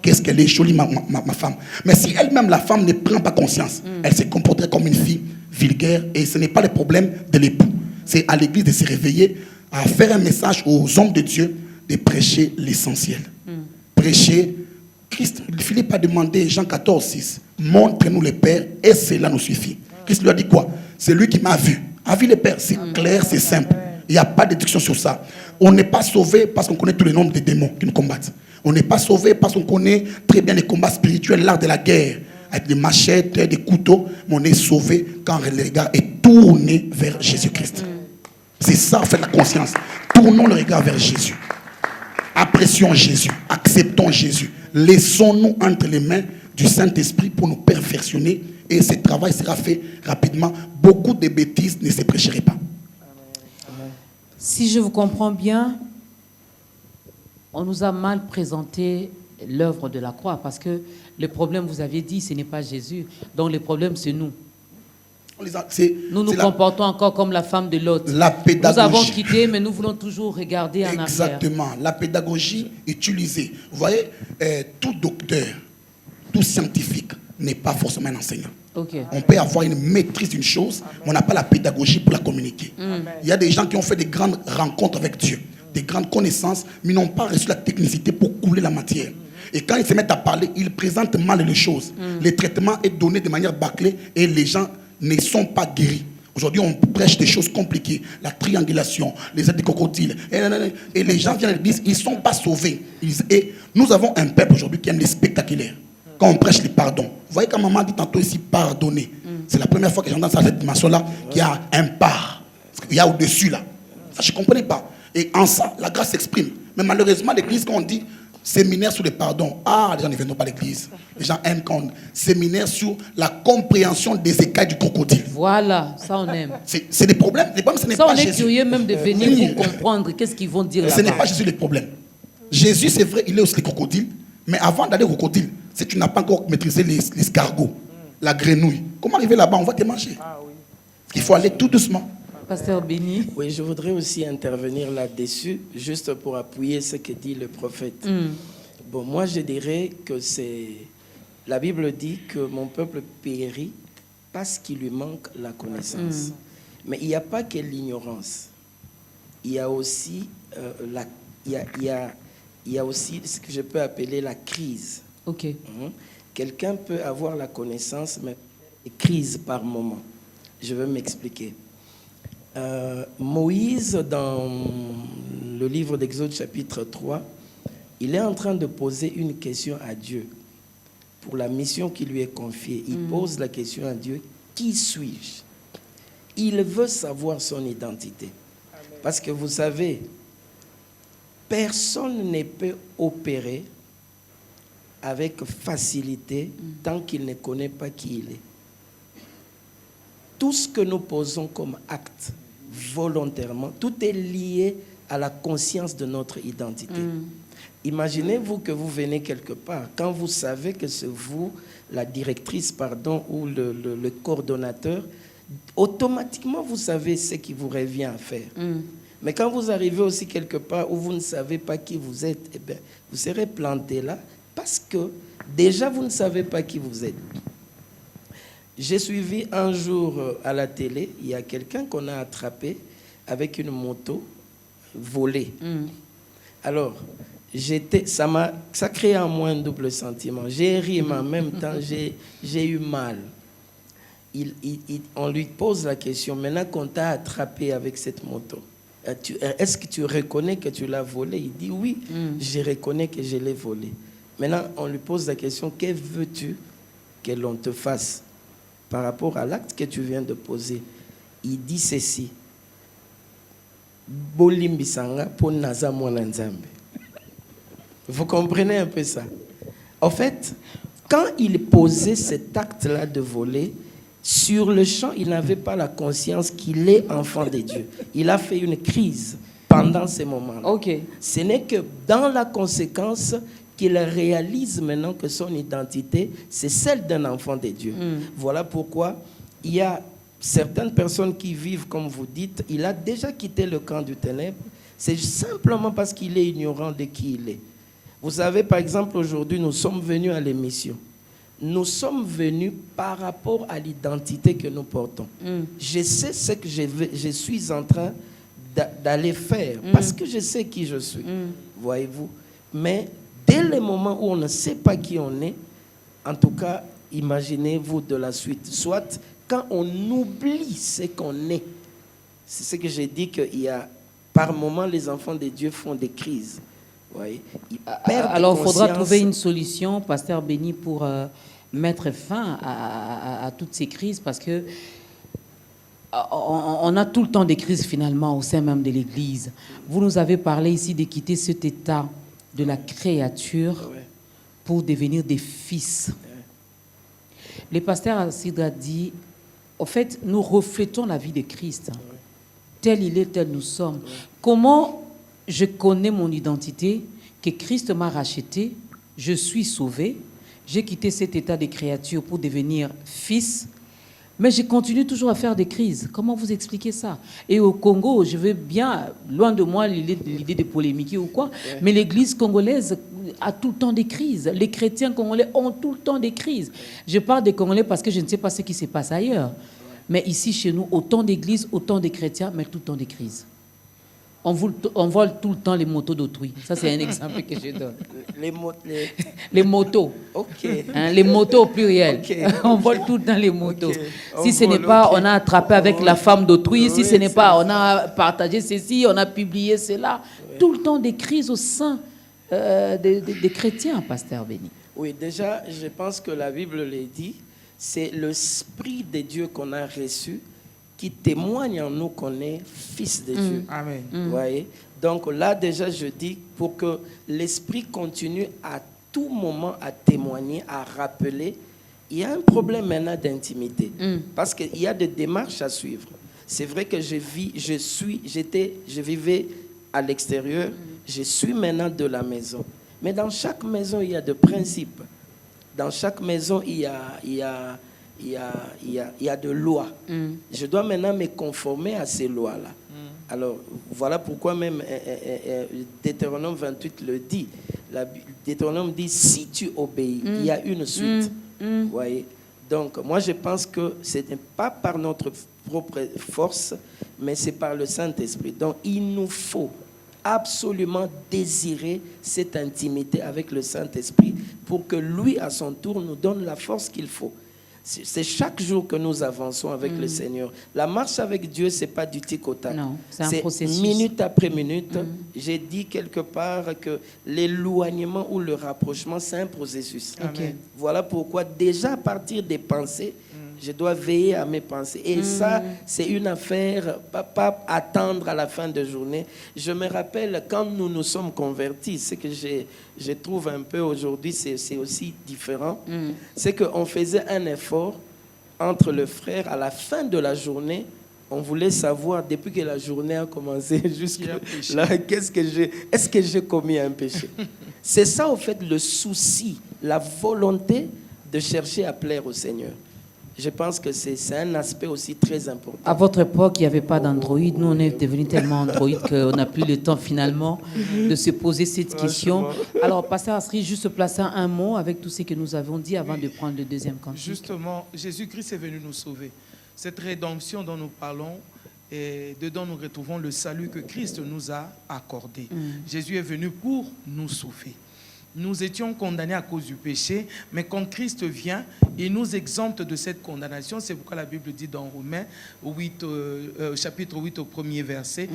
qu'est-ce qu'elle est jolie ma femme. Mais si elle-même, la femme, ne prend pas conscience, elle se comporterait comme une fille vulgaire et ce n'est pas le problème de l'époux. C'est à l'église de se réveiller, à faire un message aux hommes de Dieu, de prêcher l'essentiel. Prêcher. Philippe a demandé, Jean 14, 6, montre-nous le Père et cela nous suffit. Christ lui a dit quoi? C'est lui qui m'a vu. A vu le Père, c'est clair, c'est simple. Il n'y a pas de discussion sur ça. On n'est pas sauvé parce qu'on connaît tous les noms des démons qui nous combattent. On n'est pas sauvé parce qu'on connaît très bien les combats spirituels, l'art de la guerre, avec des machettes, des couteaux. Mais on est sauvé quand le regard est tourné vers Jésus-Christ. C'est ça, faites la conscience. Tournons le regard vers Jésus. Apprécions Jésus. Acceptons Jésus. Laissons-nous entre les mains du Saint-Esprit pour nous perfectionner. Et ce travail sera fait rapidement. Beaucoup de bêtises ne se prêcheraient pas. Si je vous comprends bien, on nous a mal présenté l'œuvre de la croix, parce que le problème, vous aviez dit, ce n'est pas Jésus. Donc le problème, c'est nous. Nous nous comportons encore comme la femme de Lot. La pédagogie. Nous avons quitté, mais nous voulons toujours regarder en arrière. Exactement. La pédagogie utilisée. Vous voyez, tout docteur, tout scientifique n'est pas forcément un enseignant. Okay. On peut avoir une maîtrise d'une chose, mais on n'a pas la pédagogie pour la communiquer. Il y a des gens qui ont fait des grandes rencontres avec Dieu, des grandes connaissances, mais n'ont pas reçu la technicité pour couler la matière. Et quand ils se mettent à parler, ils présentent mal les choses. Le traitement est donné de manière bâclée et les gens ne sont pas guéris. Aujourd'hui, on prêche des choses compliquées. La triangulation, les ailes de crocodile. Et les gens viennent et disent, ils ne sont pas sauvés. Et nous avons un peuple aujourd'hui qui aime les spectaculaires. Quand on prêche les pardons. Vous voyez quand maman dit tantôt ici, pardonner. C'est la première fois que j'entends ça, cette dimension-là, qu'il y a un par. Il y a au-dessus là. Ça, je ne comprenais pas. Et en ça, la grâce s'exprime. Mais malheureusement, l'église, quand on dit séminaire sur le pardon, les gens ne viennent pas à l'église. Les gens aiment quand on séminaire sur la compréhension des écailles du crocodile. Voilà, ça on aime. C'est des problèmes. Les problèmes, ce n'est ça, pas on est Jésus. curieux même de venir pour comprendre qu'est-ce qu'ils vont dire là-bas. Ce n'est pas Jésus le problème. Jésus, c'est vrai, il est aussi le crocodile. Mais avant d'aller au crocodile, si tu n'as pas encore maîtrisé l'escargot, la grenouille, comment arriver là-bas? On va te manger. Il faut aller tout doucement. Pasteur Béni. Oui, je voudrais aussi intervenir là-dessus, juste pour appuyer ce que dit le prophète. Bon, moi, je dirais que c'est... La Bible dit que mon peuple périt parce qu'il lui manque la connaissance. Mais il n'y a pas que l'ignorance. Il y a aussi il y a aussi ce que je peux appeler la crise. Ok. Quelqu'un peut avoir la connaissance, mais crise par moment. Je vais m'expliquer. Moïse, dans le livre d'Exode chapitre 3, il est en train de poser une question à Dieu pour la mission qui lui est confiée. Il pose la question à Dieu, qui suis-je? Il veut savoir son identité. Parce que vous savez, personne ne peut opérer avec facilité tant qu'il ne connaît pas qui il est. Tout ce que nous posons comme acte volontairement, tout est lié à la conscience de notre identité. Imaginez-vous que vous venez quelque part, quand vous savez que c'est vous, la directrice, ou le coordonnateur, automatiquement vous savez ce qui vous revient à faire. Mais quand vous arrivez aussi quelque part où vous ne savez pas qui vous êtes, eh bien, vous serez planté là parce que déjà vous ne savez pas qui vous êtes. J'ai suivi un jour à la télé, il y a quelqu'un qu'on a attrapé avec une moto volée. Alors, ça crée en moi un double sentiment. J'ai ri, mais en même temps, j'ai eu mal. On lui pose la question, maintenant qu'on t'a attrapé avec cette moto, est-ce que tu reconnais que tu l'as volée? Il dit oui, je reconnais que je l'ai volée. Maintenant, on lui pose la question, que veux-tu que l'on te fasse par rapport à l'acte que tu viens de poser? il dit ceci. Bolimbisanga pour naza mwana nzambe. Vous comprenez un peu ça? En fait, quand il posait cet acte-là de voler, sur le champ, il n'avait pas la conscience qu'il est enfant de Dieu. Il a fait une crise pendant ces moments-là. Ok. Ce n'est que dans la conséquence qu'il réalise maintenant que son identité, c'est celle d'un enfant de Dieu. Voilà pourquoi il y a certaines personnes qui vivent, comme vous dites, il a déjà quitté le camp du ténèbre. C'est simplement parce qu'il est ignorant de qui il est. Vous savez, par exemple, aujourd'hui, nous sommes venus à l'émission. Nous sommes venus par rapport à l'identité que nous portons. Je sais ce que je suis en train d'aller faire parce que je sais qui je suis. Voyez-vous? Mais dès le moment où on ne sait pas qui on est, en tout cas, imaginez-vous de la suite. Soit quand on oublie ce qu'on est. C'est ce que j'ai dit qu'il y a, par moments, les enfants de Dieu font des crises. Voyez? Ils perdent Alors, il faudra conscience. trouver une solution, Pasteur Béni, pour mettre fin à toutes ces crises, parce que on a tout le temps des crises finalement au sein même de l'Église. Vous nous avez parlé ici de quitter cet état de la créature pour devenir des fils. Le pasteur Alcide a dit, en fait, nous reflétons la vie de Christ. Tel il est, tel nous sommes. Comment je connais mon identité, que Christ m'a racheté, je suis sauvé, j'ai quitté cet état de créature pour devenir fils, mais je continue toujours à faire des crises. Comment vous expliquez ça? Et au Congo, je veux bien, loin de moi l'idée de polémiquer ou quoi, mais l'Église congolaise a tout le temps des crises. Les chrétiens congolais ont tout le temps des crises. Je parle des Congolais parce que je ne sais pas ce qui se passe ailleurs. Mais ici, chez nous, autant d'églises, autant de chrétiens, mais tout le temps des crises. On vole tout le temps les motos d'autrui. Ça, c'est un exemple que je donne. Les motos. Ok. Hein, les motos au pluriel. Ok. On vole tout le temps les motos. Ok. Si ce n'est pas, on a attrapé avec la femme d'autrui. Si ce n'est pas, on a partagé ceci, on a publié cela. Tout le temps des crises au sein des chrétiens, Pasteur Béni. Oui, déjà, je pense que la Bible le dit. C'est l'Esprit de Dieu qu'on a reçu qui témoigne en nous qu'on est fils de Dieu. Amen. Vous voyez? Donc là, déjà, je dis, pour que l'Esprit continue à tout moment à témoigner, à rappeler, il y a un problème maintenant d'intimité. Parce qu'il y a des démarches à suivre. C'est vrai que je vivais à l'extérieur, je suis maintenant de la maison. Mais dans chaque maison, il y a des principes. Dans chaque maison, il y a de lois. Je dois maintenant me conformer à ces lois-là. Alors, voilà pourquoi même Deutéronome 28 le dit. Deutéronome dit, si tu obéis, il y a une suite. Vous voyez? Donc, moi, je pense que ce n'est pas par notre propre force, mais c'est par le Saint-Esprit. Donc, il nous faut absolument désirer cette intimité avec le Saint-Esprit pour que lui, à son tour, nous donne la force qu'il faut. C'est chaque jour que nous avançons avec le Seigneur. La marche avec Dieu, ce n'est pas du tic au tac. Non, c'est un processus. Minute après minute. J'ai dit quelque part que l'éloignement ou le rapprochement, c'est un processus. Okay. Voilà pourquoi déjà à partir des pensées, je dois veiller à mes pensées. Et ça, c'est une affaire, pas attendre à la fin de journée. Je me rappelle quand nous nous sommes convertis, ce que je trouve un peu aujourd'hui, c'est aussi différent. C'est qu'on faisait un effort entre le frère à la fin de la journée. On voulait savoir, depuis que la journée a commencé jusqu'à là, est-ce que j'ai commis un péché? C'est ça, au fait, le souci, la volonté de chercher à plaire au Seigneur. Je pense que c'est un aspect aussi très important. À votre époque, il n'y avait pas d'Android. Nous, on est devenus tellement Android qu'on n'a plus le temps finalement de se poser cette question. Alors, Pasteur Asri, juste placer un mot avec tout ce que nous avons dit avant de prendre le deuxième cantique. Justement, Jésus-Christ est venu nous sauver. Cette rédemption dont nous parlons, et dedans nous retrouvons le salut que Christ nous a accordé. Jésus est venu pour nous sauver. nous étions condamnés à cause du péché, mais quand Christ vient, il nous exempte de cette condamnation. C'est pourquoi la Bible dit dans Romains 8, chapitre 8 au premier verset,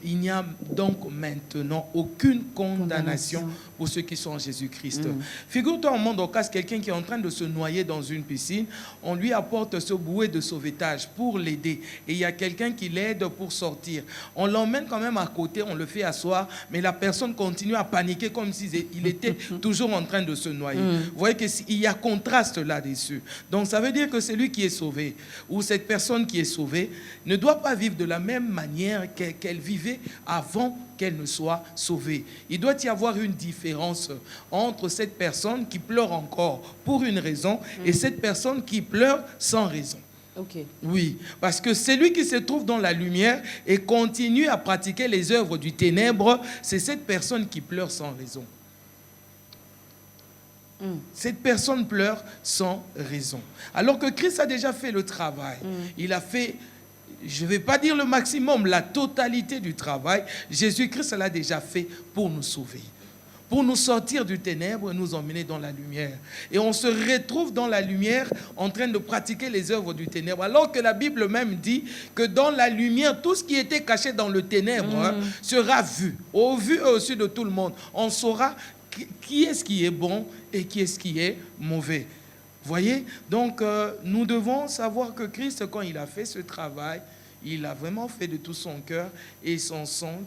il n'y a donc maintenant aucune condamnation pour ceux qui sont en Jésus-Christ. Figure-toi au monde au cas, quelqu'un qui est en train de se noyer dans une piscine, on lui apporte ce bouée de sauvetage pour l'aider. Et il y a quelqu'un qui l'aide pour sortir. On l'emmène quand même à côté, on le fait asseoir, mais la personne continue à paniquer comme s'il était toujours en train de se noyer. Vous voyez qu'il y a contraste là-dessus. Donc ça veut dire que celui qui est sauvé, ou cette personne qui est sauvée, ne doit pas vivre de la même manière qu'elle vivait avant qu'elle ne soit sauvée. Il doit y avoir une différence entre cette personne qui pleure encore pour une raison et cette personne qui pleure sans raison. Ok. Oui, parce que celui qui se trouve dans la lumière et continue à pratiquer les œuvres du ténèbre, c'est cette personne qui pleure sans raison. Cette personne pleure sans raison. Alors que Christ a déjà fait le travail. Il a fait, je ne vais pas dire le maximum, la totalité du travail. Jésus-Christ l'a déjà fait pour nous sauver, pour nous sortir du ténèbre et nous emmener dans la lumière. Et on se retrouve dans la lumière en train de pratiquer les œuvres du ténèbre. Alors que la Bible même dit que dans la lumière, tout ce qui était caché dans le ténèbre sera vu, au vu et au su de tout le monde. On saura qui est-ce qui est bon et qui est-ce qui est mauvais. Voyez? Donc, nous devons savoir que Christ, quand il a fait ce travail, il a vraiment fait de tout son cœur et son sang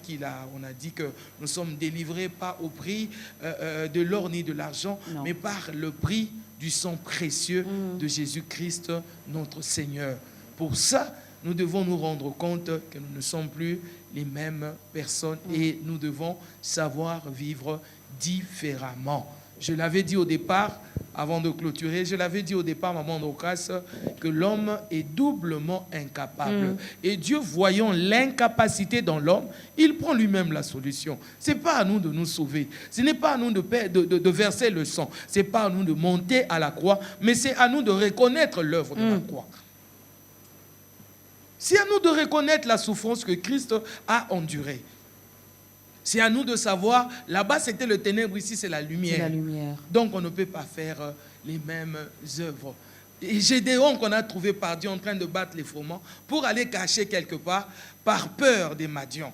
on a dit que nous sommes délivrés pas au prix de l'or ni de l'argent, mais par le prix du sang précieux de Jésus-Christ, notre Seigneur. Pour ça, nous devons nous rendre compte que nous ne sommes plus les mêmes personnes et nous devons savoir vivre différemment. Je l'avais dit au départ, avant de clôturer, je l'avais dit au départ, maman Dorcas, que l'homme est doublement incapable. Et Dieu, voyant l'incapacité dans l'homme, il prend lui-même la solution. Ce n'est pas à nous de nous sauver. Ce n'est pas à nous de verser le sang. Ce n'est pas à nous de monter à la croix, mais c'est à nous de reconnaître l'œuvre de la croix. C'est à nous de reconnaître la souffrance que Christ a endurée. C'est à nous de savoir, là-bas c'était le ténèbre, ici c'est la lumière. C'est la lumière. Donc on ne peut pas faire les mêmes œuvres. Et Gédéon qu'on a trouvé par Dieu en train de battre les froment pour aller cacher quelque part par peur des Madians.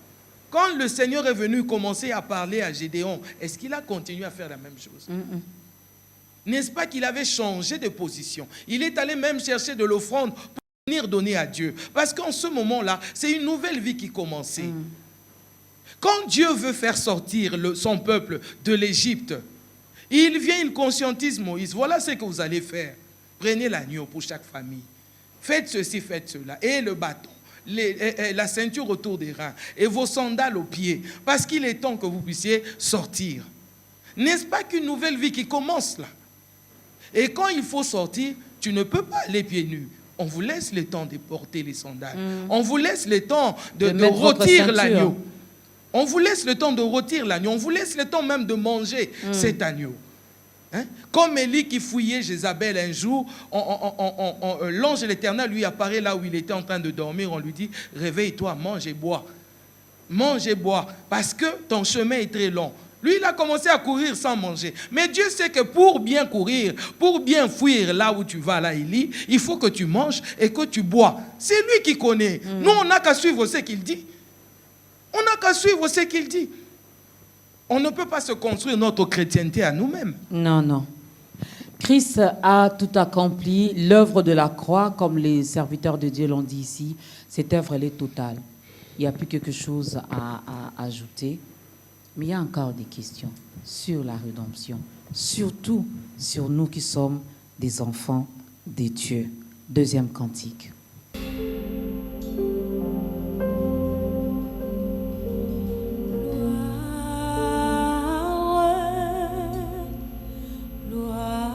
Quand le Seigneur est venu commencer à parler à Gédéon, est-ce qu'il a continué à faire la même chose? N'est-ce pas qu'il avait changé de position? Il est allé même chercher de l'offrande pour venir donner à Dieu. Parce qu'en ce moment-là, c'est une nouvelle vie qui commençait. Quand Dieu veut faire sortir son peuple de l'Égypte, il vient, il conscientise Moïse. Voilà ce que vous allez faire. Prenez l'agneau pour chaque famille. Faites ceci, faites cela. Et le bâton, la ceinture autour des reins et vos sandales aux pieds. Parce qu'il est temps que vous puissiez sortir. N'est-ce pas qu'une nouvelle vie qui commence là? Et quand il faut sortir, tu ne peux pas aller pieds nus. On vous laisse le temps de porter les sandales. On vous laisse le temps de rôtir l'agneau. On vous laisse le temps de rôtir l'agneau. On vous laisse le temps même de manger cet agneau. Hein? Comme Élie qui fouillait Jézabel un jour, l'ange de l'Éternel lui apparaît là où il était en train de dormir. On lui dit, réveille-toi, mange et bois. Mange et bois, parce que ton chemin est très long. Lui, il a commencé à courir sans manger. Mais Dieu sait que pour bien courir, pour bien fuir là où tu vas, là, Élie, il faut que tu manges et que tu bois. C'est lui qui connaît. Nous, on n'a qu'à suivre ce qu'il dit. On n'a qu'à suivre ce qu'il dit. On ne peut pas se construire notre chrétienté à nous-mêmes. Non, non. Christ a tout accompli. L'œuvre de la croix, comme les serviteurs de Dieu l'ont dit ici, cette œuvre, elle est totale. Il n'y a plus quelque chose à ajouter. Mais il y a encore des questions sur la rédemption. Surtout sur nous qui sommes des enfants de Dieu. Deuxième cantique. Gloire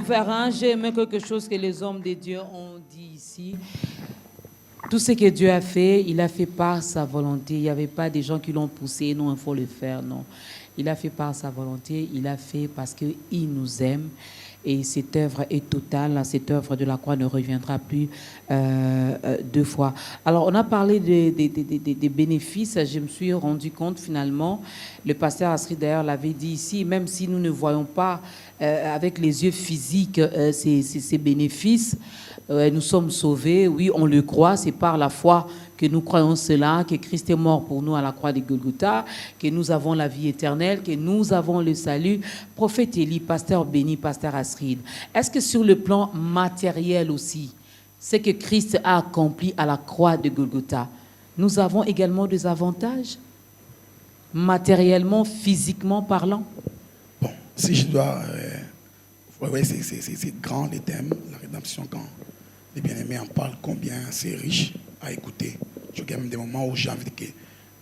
Ferrand, j'ai aimé quelque chose que les hommes de Dieu ont dit ici. Tout ce que Dieu a fait, il a fait par sa volonté. Il n'y avait pas des gens qui l'ont poussé, non, il faut le faire, non. Il a fait par sa volonté, il a fait parce qu'il nous aime. Et cette œuvre est totale, cette œuvre de la croix ne reviendra plus deux fois. Alors, on a parlé des bénéfices. Je me suis rendu compte, finalement, le pasteur Astrid, d'ailleurs, l'avait dit ici, même si nous ne voyons pas avec les yeux physiques ces bénéfices, nous sommes sauvés, oui, on le croit, c'est par la foi que nous croyons cela, que Christ est mort pour nous à la croix de Golgotha, que nous avons la vie éternelle, que nous avons le salut. Prophète Élie, pasteur Béni, pasteur Astrid, est-ce que sur le plan matériel aussi, ce que Christ a accompli à la croix de Golgotha, nous avons également des avantages, matériellement, physiquement parlant? Bon, si je dois... c'est grand les thèmes, la rédemption, quand les bien-aimés en parlent, combien c'est riche à écouter. Je regarde même des moments où j'ai envie que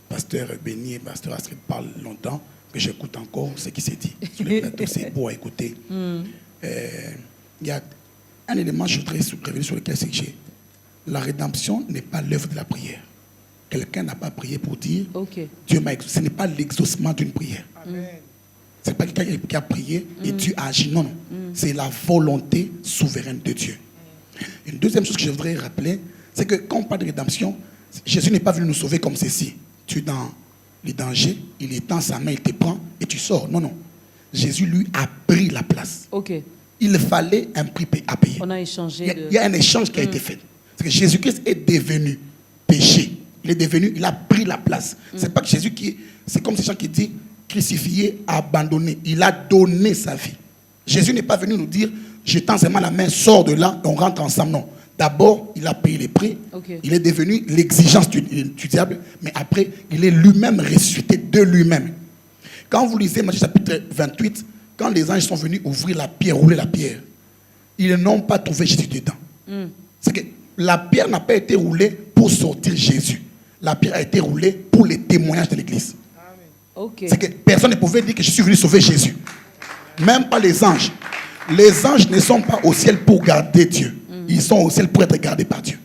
pasteur Béni et pasteur Astrid parlent longtemps, que j'écoute encore ce qui s'est dit. Sur le plateau, c'est beau à écouter. Il y a un élément, je voudrais révéler sur lequel c'est que la rédemption n'est pas l'œuvre de la prière. Quelqu'un n'a pas prié pour dire Dieu m'a exaucé. Ce n'est pas l'exaucement d'une prière. Ce n'est pas quelqu'un qui a prié et Dieu a agi. Non, non. C'est la volonté souveraine de Dieu. Une deuxième chose que je voudrais rappeler, c'est que quand on parle de rédemption, Jésus n'est pas venu nous sauver comme ceci. Tu es dans les dangers, il étend sa main, il te prend et tu sors. Non, non. Jésus, lui, a pris la place. Il fallait un prix à payer. On a échangé. Il y a un échange qui a été fait. C'est que Jésus-Christ est devenu péché. Il a pris la place. C'est pas que Jésus qui... C'est comme ces gens qui disent crucifié, abandonné. Il a donné sa vie. Jésus n'est pas venu nous dire je tends seulement la main, sors de là, on rentre ensemble. Non. D'abord, il a payé les prix. Il est devenu l'exigence du diable. Mais après, il est lui-même ressuscité de lui-même. Quand vous lisez Matthieu chapitre 28, quand les anges sont venus ouvrir la pierre, rouler la pierre, ils n'ont pas trouvé Jésus dedans. C'est que la pierre n'a pas été roulée pour sortir Jésus. La pierre a été roulée pour les témoignages de l'Église. C'est que personne ne pouvait dire que je suis venu sauver Jésus. Même pas les anges. Les anges ne sont pas au ciel pour garder Dieu. Ils sont au ciel pour être gardés par Dieu.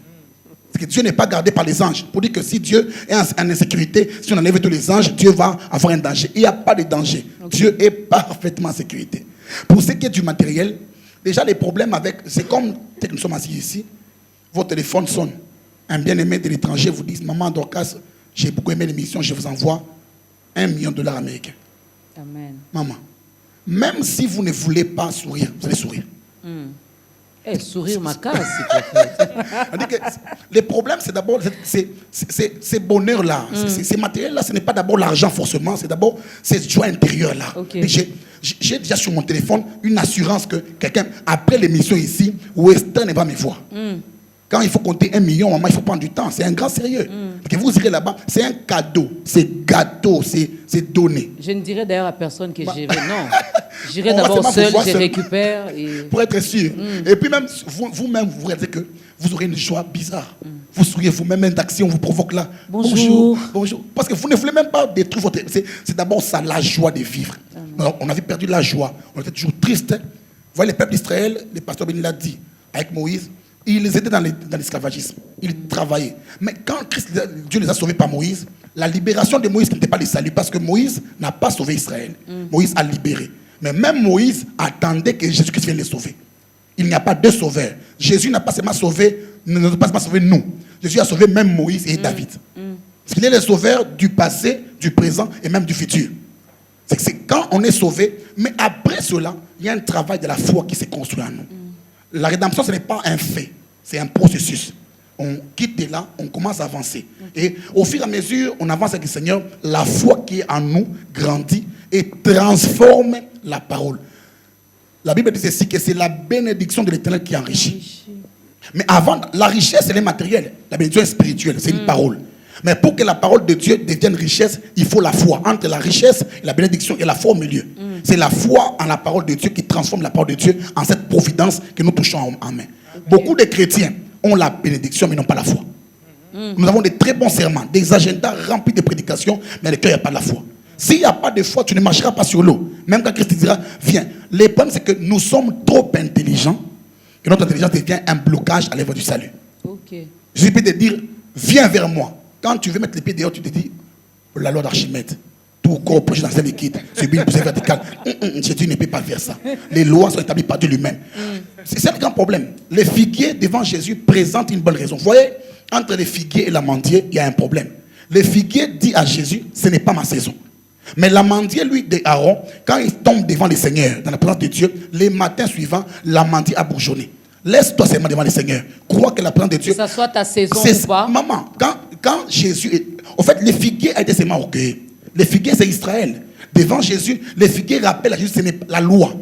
Parce que Dieu n'est pas gardé par les anges. Pour dire que si Dieu est en insécurité, si on enlève tous les anges, Dieu va avoir un danger. Il n'y a pas de danger. Dieu est parfaitement en sécurité. Pour ce qui est du matériel, déjà les problèmes avec... C'est comme dès que nous sommes assis ici, votre téléphone sonne. Un bien-aimé de l'étranger vous dit, maman Dorcas, j'ai beaucoup aimé l'émission, je vous envoie $1 million américains. Amen. Maman, même si vous ne voulez pas sourire, vous allez sourire. Sourire ma casse, s'il te plaît. Les problèmes, c'est d'abord ces bonheurs-là, ces matériels-là, ce n'est pas d'abord l'argent forcément, c'est d'abord ces joies intérieures-là. J'ai déjà sur mon téléphone une assurance que quelqu'un, après l'émission ici, Western va me voir. Quand il faut compter 1 million, maman, il faut prendre du temps. C'est un grand sérieux. Parce que vous irez là-bas, c'est un cadeau, c'est gâteau, c'est donné. Je ne dirais d'ailleurs à personne que j'irai. Non. J'irai d'abord seul, je récupère. Pour être sûr. Et puis même, vous-même, vous regardez que vous aurez une joie bizarre. Vous souriez vous-même, une action vous provoque là. Bonjour. Bonjour. Parce que vous ne voulez même pas détruire votre... C'est d'abord ça, la joie de vivre. Alors, on avait perdu la joie. On était toujours triste. Vous voyez, le peuple d'Israël, le pasteur Béni l'a dit, avec Moïse, ils étaient dans l'esclavagisme. Ils travaillaient. Mais quand Dieu les a sauvés par Moïse, la libération de Moïse n'était pas le salut, parce que Moïse n'a pas sauvé Israël. Moïse a libéré. Mais même Moïse attendait que Jésus-Christ vienne les sauver. Il n'y a pas deux sauveurs. Jésus n'a pas seulement sauvé, ne pas seulement sauvé nous. Jésus a sauvé même Moïse et David. Parce qu'il est le sauveur du passé, du présent et même du futur. C'est quand on est sauvé, mais après cela, il y a un travail de la foi qui s'est construit en nous. La rédemption, ce n'est pas un fait, c'est un processus. On quitte de là, on commence à avancer. Et au fur et à mesure, on avance avec le Seigneur, la foi qui est en nous grandit et transforme la parole. La Bible dit ceci, que c'est la bénédiction de l'Éternel qui enrichit. Mais avant, la richesse, c'est le matériel. La bénédiction est spirituelle, c'est une parole. Mais pour que la parole de Dieu devienne richesse, il faut la foi. Entre la richesse et la bénédiction, et la foi au milieu. C'est la foi en la parole de Dieu qui transforme la parole de Dieu en cette providence que nous touchons en main. Beaucoup de chrétiens ont la bénédiction, mais n'ont pas la foi. Nous avons des très bons serments, des agendas remplis de prédications, mais le cœur, il n'y a pas de la foi. S'il n'y a pas de foi, tu ne marcheras pas sur l'eau. Même quand Christ dira, viens. Le problème, c'est que nous sommes trop intelligents et notre intelligence devient un blocage à l'œuvre du salut. Ok. Je peux te dire, viens vers moi. Quand tu veux mettre les pieds dehors, tu te dis, la loi d'Archimède, tout corps proche dans un liquide, subit une poussée verticale. Jésus ne peut pas faire ça. Les lois sont établies par Dieu lui-même. C'est ça le grand problème. Les figuiers devant Jésus présentent une bonne raison. Vous voyez, entre les figuiers et l'amandier, il y a un problème. Le figuier dit à Jésus, ce n'est pas ma saison. Mais l'amandier, lui, de Aaron, quand il tombe devant le Seigneur, dans la présence de Dieu, les matins suivants, l'amandier a bourgeonné. Laisse-toi seulement devant le Seigneur. Crois que la présence de Dieu. Que ça soit ta saison ou pas. Maman, quand Jésus est. En fait, les figuiers a été seulement orgueilleux. Les figuiers, c'est Israël. Devant Jésus, les figuiers rappellent à Jésus, ce n'est pas la loi.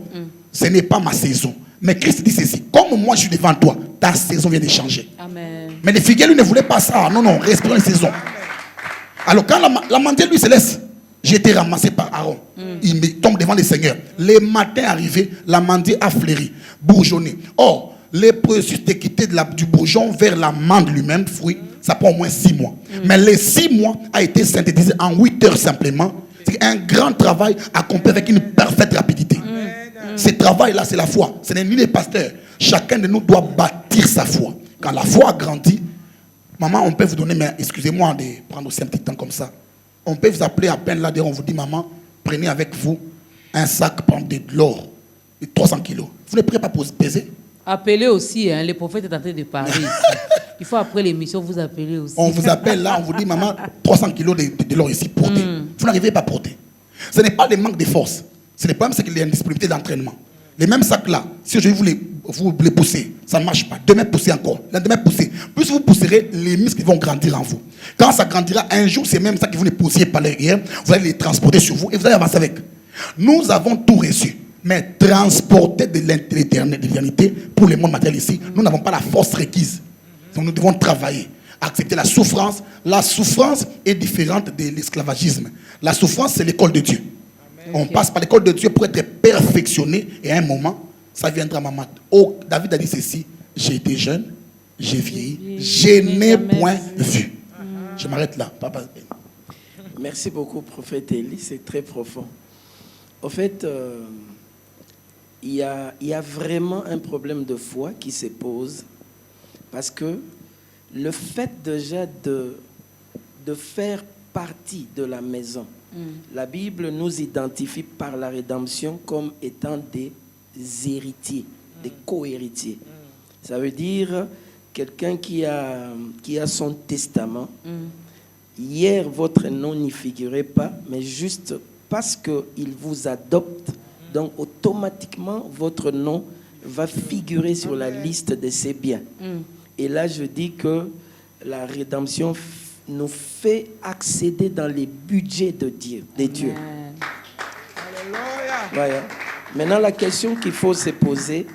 Ce n'est pas ma saison. Mais Christ dit ceci, comme moi je suis devant toi, ta saison vient de changer. Amen. Mais les figuiers, lui, ne voulaient pas ça. Non, non, respirons les saisons. Alors quand l'amandier, lui, se laisse, j'ai été ramassé par Aaron. Il me tombe devant le Seigneur. Les matins arrivés, l'amandier a fleuri, bourgeonné. Or, les processus de quitter du bourgeon vers l'amande lui-même, fruit, ça prend au moins 6 mois. Mais les 6 mois a été synthétisé en 8 heures simplement. C'est un grand travail accompli avec une parfaite rapidité. Ce travail-là, c'est la foi. Ce n'est ni les pasteurs. Chacun de nous doit bâtir sa foi. Quand la foi grandit, maman, on peut vous donner, mais excusez-moi de prendre aussi un petit temps comme ça. On peut vous appeler à peine là, on vous dit, maman, prenez avec vous un sac de l'or de 300 kilos. Vous ne pourrez pas peser. Appelez aussi, hein, le prophète est en train de parler. Il faut après l'émission vous appeler aussi. On vous appelle là, on vous dit, maman, 300 kilos de l'or ici, portez. Vous n'arrivez pas à porter. Ce n'est pas le manque de force. Ce n'est pas même c'est qu'il y a une disponibilité d'entraînement. Les mêmes sacs là, si aujourd'hui vous les poussez, ça ne marche pas. Demain, poussez encore. Demain, poussez. Plus vous pousserez, les muscles vont grandir en vous. Quand ça grandira, un jour, ces mêmes sacs que vous ne poussiez pas l'arrière, vous allez les transporter sur vous et vous allez avancer avec. Nous avons tout reçu. Mais transporter de l'éternité pour le monde matériel ici, nous n'avons pas la force requise. Donc nous devons travailler, accepter la souffrance. La souffrance est différente de l'esclavagisme. La souffrance, c'est l'école de Dieu. On passe par l'école de Dieu pour être perfectionné et à un moment, ça viendra maman. Oh, David a dit ceci, j'ai été jeune, j'ai vieilli, je n'ai point vu. Je m'arrête là. Papa. Merci beaucoup, prophète Élie, c'est très profond. Au fait, il y a vraiment un problème de foi qui se pose parce que le fait déjà de faire partie de la maison, la Bible nous identifie par la rédemption comme étant des héritiers, des co-héritiers. Ça veut dire quelqu'un qui a son testament. Hier, votre nom n'y figurait pas, mais juste parce qu'il vous adopte, donc automatiquement, votre nom va figurer sur la liste de ses biens. Et là, je dis que la rédemption nous fait accéder dans les budgets de Dieu. Voilà. Maintenant, la question qu'il faut se poser,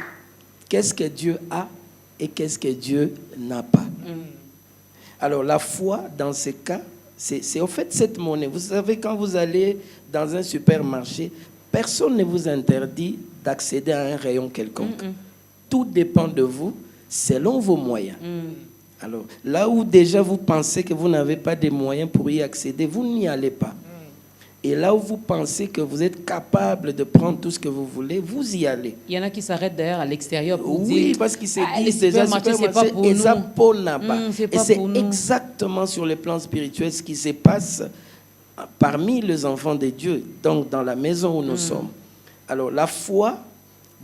qu'est-ce que Dieu a et qu'est-ce que Dieu n'a pas? Alors, la foi, dans ce cas, c'est au fait cette monnaie. Vous savez, quand vous allez dans un supermarché, personne ne vous interdit d'accéder à un rayon quelconque. Tout dépend de vous, selon vos moyens. Alors, là où déjà vous pensez que vous n'avez pas de moyens pour y accéder, vous n'y allez pas. Et là où vous pensez que vous êtes capable de prendre tout ce que vous voulez, vous y allez. Il y en a qui s'arrêtent d'ailleurs à l'extérieur pour dire... Oui, parce qu'ils se disent déjà, c'est pas pour et nous. ça pour là-bas. C'est et pas c'est pour nous. exactement sur le plan spirituel ce qui se passe parmi les enfants de Dieu, donc dans la maison où nous sommes. Alors, la foi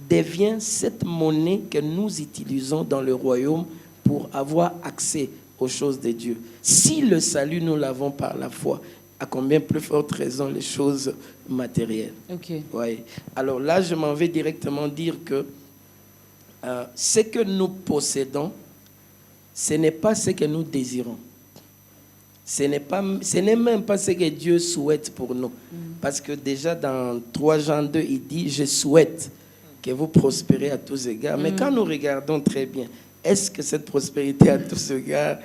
devient cette monnaie que nous utilisons dans le royaume pour avoir accès aux choses de Dieu. Si le salut, nous l'avons par la foi, à combien plus forte raison les choses matérielles. Ouais. Alors là, je m'en vais directement dire que ce que nous possédons, ce n'est pas ce que nous désirons. Ce n'est même pas ce que Dieu souhaite pour nous. Parce que déjà dans 3 Jean 2, il dit « Je souhaite que vous prospérez à tous égards ». Mais quand nous regardons très bien, est-ce que cette prospérité à tous égards,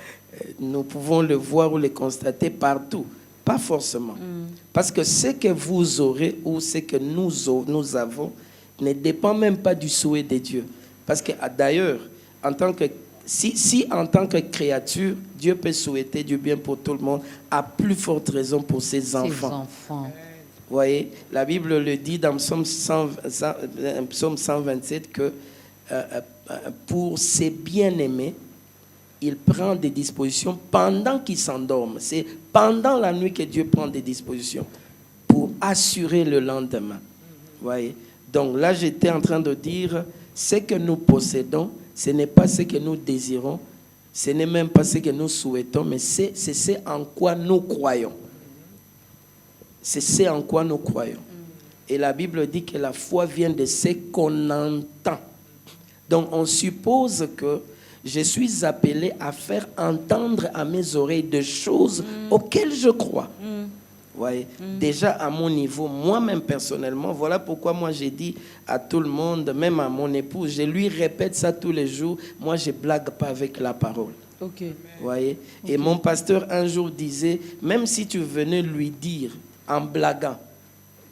nous pouvons le voir ou le constater partout? Pas forcément. Parce que ce que vous aurez ou ce que nous avons ne dépend même pas du souhait de Dieu. Parce que d'ailleurs, si en tant que créature, Dieu peut souhaiter du bien pour tout le monde, à plus forte raison pour ses enfants. Vous voyez, la Bible le dit dans Psaume 127 que pour ses bien-aimés, il prend des dispositions pendant qu'ils s'endorment. C'est pendant la nuit que Dieu prend des dispositions pour assurer le lendemain. Vous voyez? Donc là, j'étais en train de dire, ce que nous possédons, ce n'est pas ce que nous désirons, ce n'est même pas ce que nous souhaitons, mais c'est ce en quoi nous croyons. C'est ce en quoi nous croyons. Et la Bible dit que la foi vient de ce qu'on entend. Donc on suppose que je suis appelé à faire entendre à mes oreilles des choses auxquelles je crois. Vous voyez, déjà à mon niveau, moi-même personnellement, voilà pourquoi moi j'ai dit à tout le monde, même à mon épouse, je lui répète ça tous les jours, moi je blague pas avec la parole. Ok. Vous voyez, et mon pasteur un jour disait, même si tu venais lui dire en blaguant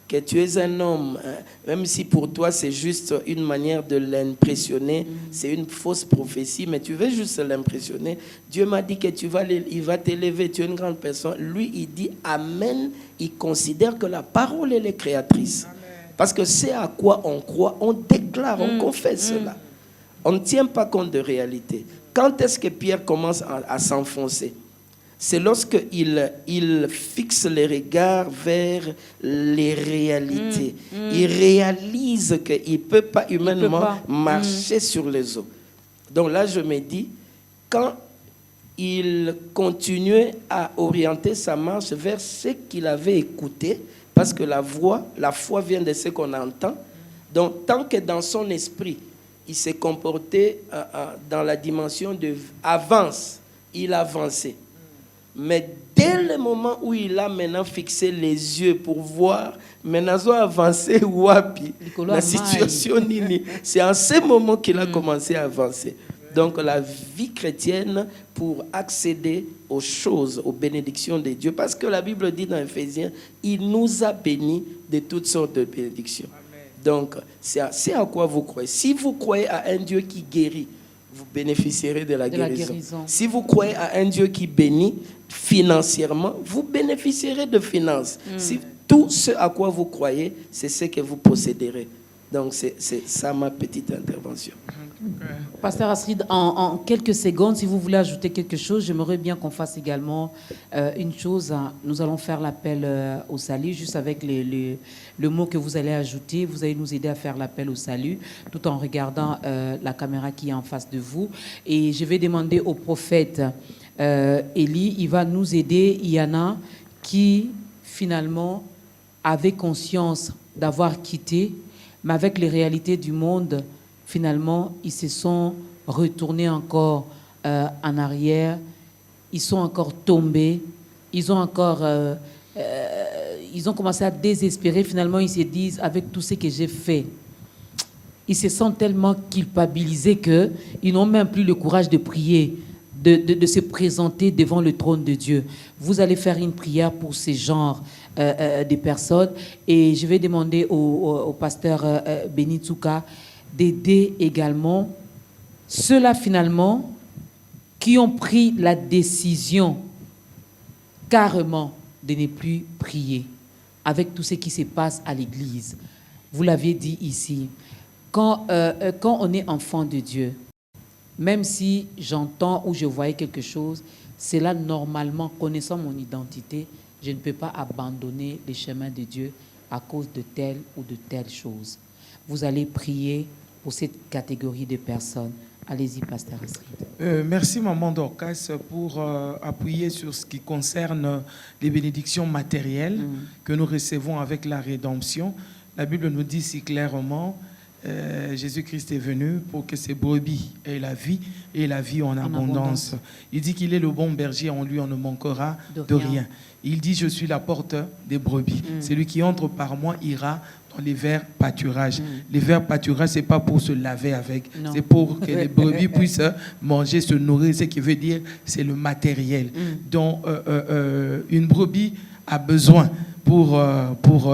que tu es un homme, même si pour toi c'est juste une manière de l'impressionner, c'est une fausse prophétie, mais tu veux juste l'impressionner. Dieu m'a dit que il va t'élever, tu es une grande personne. Lui, il dit Amen, il considère que la parole, elle est créatrice. Amen. Parce que c'est à quoi on croit, on déclare, on confesse cela. On ne tient pas compte de réalité. Quand est-ce que Pierre commence à s'enfoncer? C'est lorsqu'il fixe les regards vers les réalités. Il réalise qu'il ne peut pas humainement marcher sur les eaux. Donc là, je me dis, quand il continuait à orienter sa marche vers ce qu'il avait écouté, parce que la foi vient de ce qu'on entend, donc tant que dans son esprit, il s'est comporté dans la dimension de avance, il avançait. Mais dès le moment où il a maintenant fixé les yeux pour voir, maintenant avancer wapi, la situation nini, c'est en ce moment qu'il a commencé à avancer. Donc la vie chrétienne pour accéder aux choses, aux bénédictions de Dieu, parce que la Bible dit dans Éphésiens, il nous a bénis de toutes sortes de bénédictions. Amen. Donc c'est à quoi vous croyez. Si vous croyez à un Dieu qui guérit, vous bénéficierez de la guérison. Si vous croyez à un Dieu qui bénit financièrement, vous bénéficierez de finances. Si tout ce à quoi vous croyez, c'est ce que vous posséderez. Donc c'est ça ma petite intervention. Pasteur Astrid, en quelques secondes, si vous voulez ajouter quelque chose, j'aimerais bien qu'on fasse également une chose. Nous allons faire l'appel au salut, juste avec le mot que vous allez ajouter. Vous allez nous aider à faire l'appel au salut, tout en regardant la caméra qui est en face de vous. Et je vais demander au prophète Élie, il va nous aider. Il y en a qui, finalement, avaient conscience d'avoir quitté, mais avec les réalités du monde, finalement, ils se sont retournés encore en arrière. Ils sont encore tombés. Ils ont commencé à désespérer. Finalement, ils se disent, avec tout ce que j'ai fait, ils se sentent tellement culpabilisés qu'ils n'ont même plus le courage de prier, de se présenter devant le trône de Dieu. Vous allez faire une prière pour ces genres de personnes. Et je vais demander au pasteur Béni Tsouka d'aider également ceux-là, finalement, qui ont pris la décision carrément de ne plus prier avec tout ce qui se passe à l'église. Vous l'aviez dit ici, quand on est enfant de Dieu, même si j'entends ou je voyais quelque chose, c'est là, normalement, connaissant mon identité, je ne peux pas abandonner les chemins de Dieu à cause de telle ou de telle chose. Vous allez prier pour cette catégorie de personnes. Allez-y, pasteur Astrid. Merci, maman Dorcas, pour appuyer sur ce qui concerne les bénédictions matérielles que nous recevons avec la rédemption. La Bible nous dit si clairement, Jésus-Christ est venu pour que ses brebis aient la vie et la vie en abondance. Il dit qu'il est le bon berger, en lui on ne manquera de rien. Il dit, je suis la porte des brebis. Celui qui entre par moi ira dans les verts pâturages. Les verts pâturages, ce n'est pas pour se laver avec, c'est pour que les brebis puissent manger, se nourrir, ce qui veut dire c'est le matériel dont une brebis a besoin pour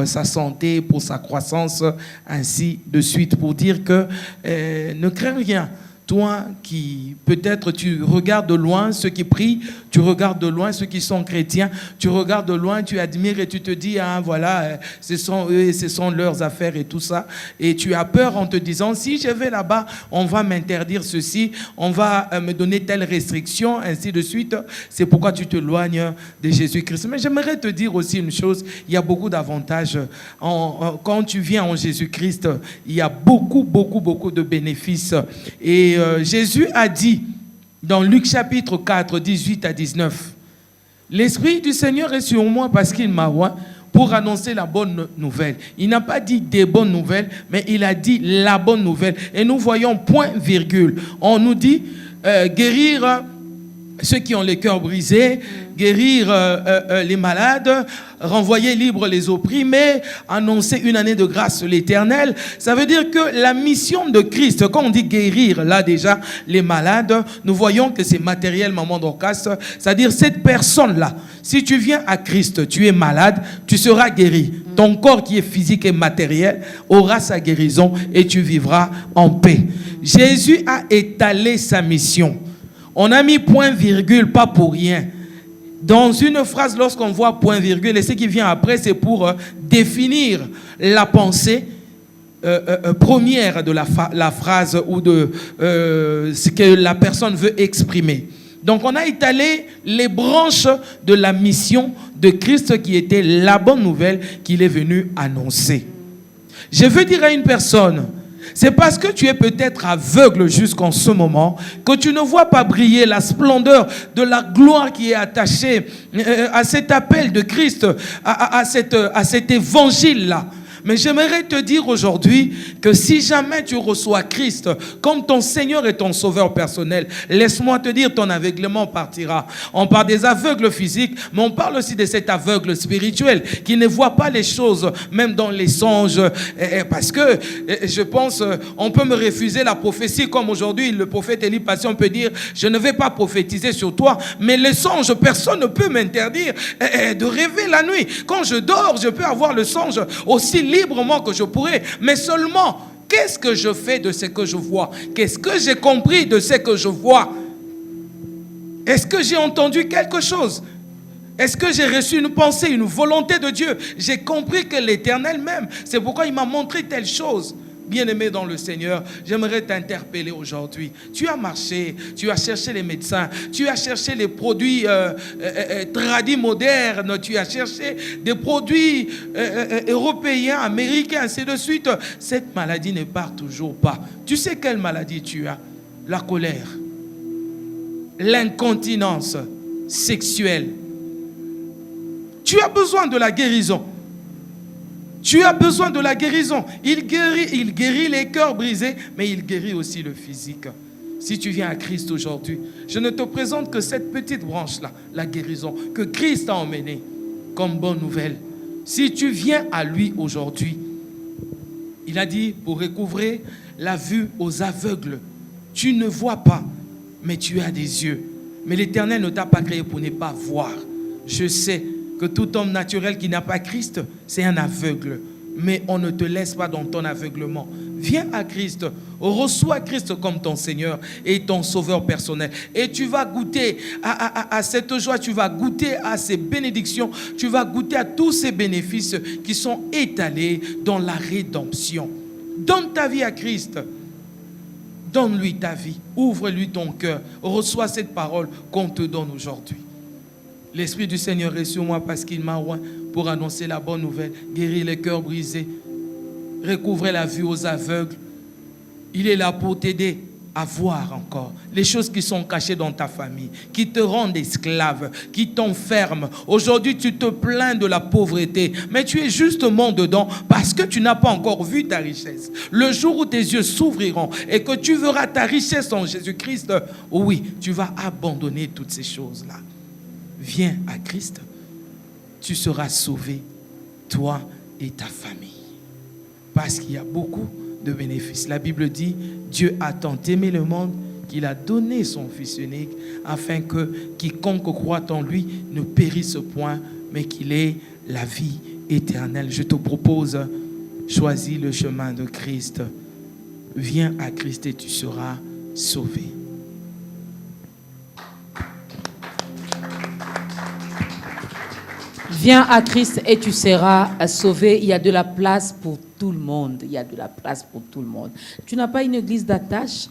sa santé, pour sa croissance, ainsi de suite, pour dire que ne crains rien. Toi qui, peut-être, tu regardes de loin ceux qui prient, tu Tu regardes de loin ceux qui sont chrétiens, tu regardes de loin, tu admires et tu te dis, ah voilà, ce sont eux et ce sont leurs affaires et tout ça. Et tu as peur en te disant, si je vais là-bas, on va m'interdire ceci, on va me donner telle restriction, ainsi de suite. C'est pourquoi tu te éloignes de Jésus-Christ. Mais j'aimerais te dire aussi une chose, il y a beaucoup d'avantages. Quand tu viens en Jésus-Christ, il y a beaucoup de bénéfices. Et Jésus a dit, dans Luc chapitre 4, 18 à 19, « L'Esprit du Seigneur est sur moi parce qu'il m'a oint pour annoncer la bonne nouvelle. » Il n'a pas dit des bonnes nouvelles, mais il a dit la bonne nouvelle. Et nous voyons point virgule. On nous dit guérir ceux qui ont les cœurs brisés, guérir les malades, renvoyer libres les opprimés, annoncer une année de grâce l'Éternel. Ça veut dire que la mission de Christ, quand on dit guérir, là déjà, les malades, nous voyons que c'est matériel, maman Dorcas. C'est-à-dire cette personne-là, si tu viens à Christ, tu es malade, tu seras guéri. Ton corps qui est physique et matériel aura sa guérison et tu vivras en paix. Jésus a étalé sa mission. On a mis point virgule, pas pour rien. Dans une phrase, lorsqu'on voit point virgule, et ce qui vient après, c'est pour définir la pensée première de la phrase ou de ce que la personne veut exprimer. Donc on a étalé les branches de la mission de Christ qui était la bonne nouvelle qu'il est venu annoncer. Je veux dire à une personne, c'est parce que tu es peut-être aveugle jusqu'en ce moment que tu ne vois pas briller la splendeur de la gloire qui est attachée à cet appel de Christ, à cet évangile-là. Mais j'aimerais te dire aujourd'hui que si jamais tu reçois Christ comme ton Seigneur et ton Sauveur personnel, laisse-moi te dire, ton aveuglement partira. On parle des aveugles physiques, mais on parle aussi de cet aveugle spirituel qui ne voit pas les choses, même dans les songes. Parce que je pense, on peut me refuser la prophétie, comme aujourd'hui le prophète Élie Passion peut dire, je ne vais pas prophétiser sur toi, mais les songes, personne ne peut m'interdire de rêver la nuit. Quand je dors, je peux avoir le songe aussi librement que je pourrais, mais seulement, qu'est-ce que je fais de ce que je vois? Qu'est-ce que j'ai compris de ce que je vois? Est-ce que j'ai entendu quelque chose? Est-ce que j'ai reçu une pensée, une volonté de Dieu? J'ai compris que l'Éternel m'aime. C'est pourquoi il m'a montré telle chose. Bien-aimé dans le Seigneur, j'aimerais t'interpeller aujourd'hui. Tu as marché, tu as cherché les médecins, tu as cherché les produits tradis modernes, tu as cherché des produits européens, américains, ainsi de suite. Cette maladie ne part toujours pas. Tu sais quelle maladie tu as? La colère, l'incontinence sexuelle. Tu as besoin de la guérison. Tu as besoin de la guérison. Il guérit les cœurs brisés, mais il guérit aussi le physique. Si tu viens à Christ aujourd'hui, je ne te présente que cette petite branche-là, la guérison, que Christ a emmenée comme bonne nouvelle. Si tu viens à lui aujourd'hui, il a dit pour recouvrer la vue aux aveugles. Tu ne vois pas, mais tu as des yeux. Mais l'Éternel ne t'a pas créé pour ne pas voir. Je sais que tout homme naturel qui n'a pas Christ, c'est un aveugle. Mais on ne te laisse pas dans ton aveuglement. Viens à Christ, reçois Christ comme ton Seigneur et ton Sauveur personnel. Et tu vas goûter à cette joie, tu vas goûter à ces bénédictions, tu vas goûter à tous ces bénéfices qui sont étalés dans la rédemption. Donne ta vie à Christ. Donne-lui ta vie. Ouvre-lui ton cœur. Reçois cette parole qu'on te donne aujourd'hui. L'Esprit du Seigneur est sur moi parce qu'il m'a oint pour annoncer la bonne nouvelle, guérir les cœurs brisés, recouvrer la vue aux aveugles. Il est là pour t'aider à voir encore les choses qui sont cachées dans ta famille, qui te rendent esclave, qui t'enferment. Aujourd'hui, tu te plains de la pauvreté, mais tu es justement dedans parce que tu n'as pas encore vu ta richesse. Le jour où tes yeux s'ouvriront et que tu verras ta richesse en Jésus-Christ, oui, tu vas abandonner toutes ces choses-là. Viens à Christ, tu seras sauvé, toi et ta famille. Parce qu'il y a beaucoup de bénéfices. La Bible dit, Dieu a tant aimé le monde qu'il a donné son Fils unique, afin que quiconque croit en lui ne périsse point, mais qu'il ait la vie éternelle. Je te propose, choisis le chemin de Christ. Viens à Christ et tu seras sauvé. Viens à Christ et tu seras sauvé. Il y a de la place pour tout le monde. Il y a de la place pour tout le monde. Tu n'as pas une église d'attache?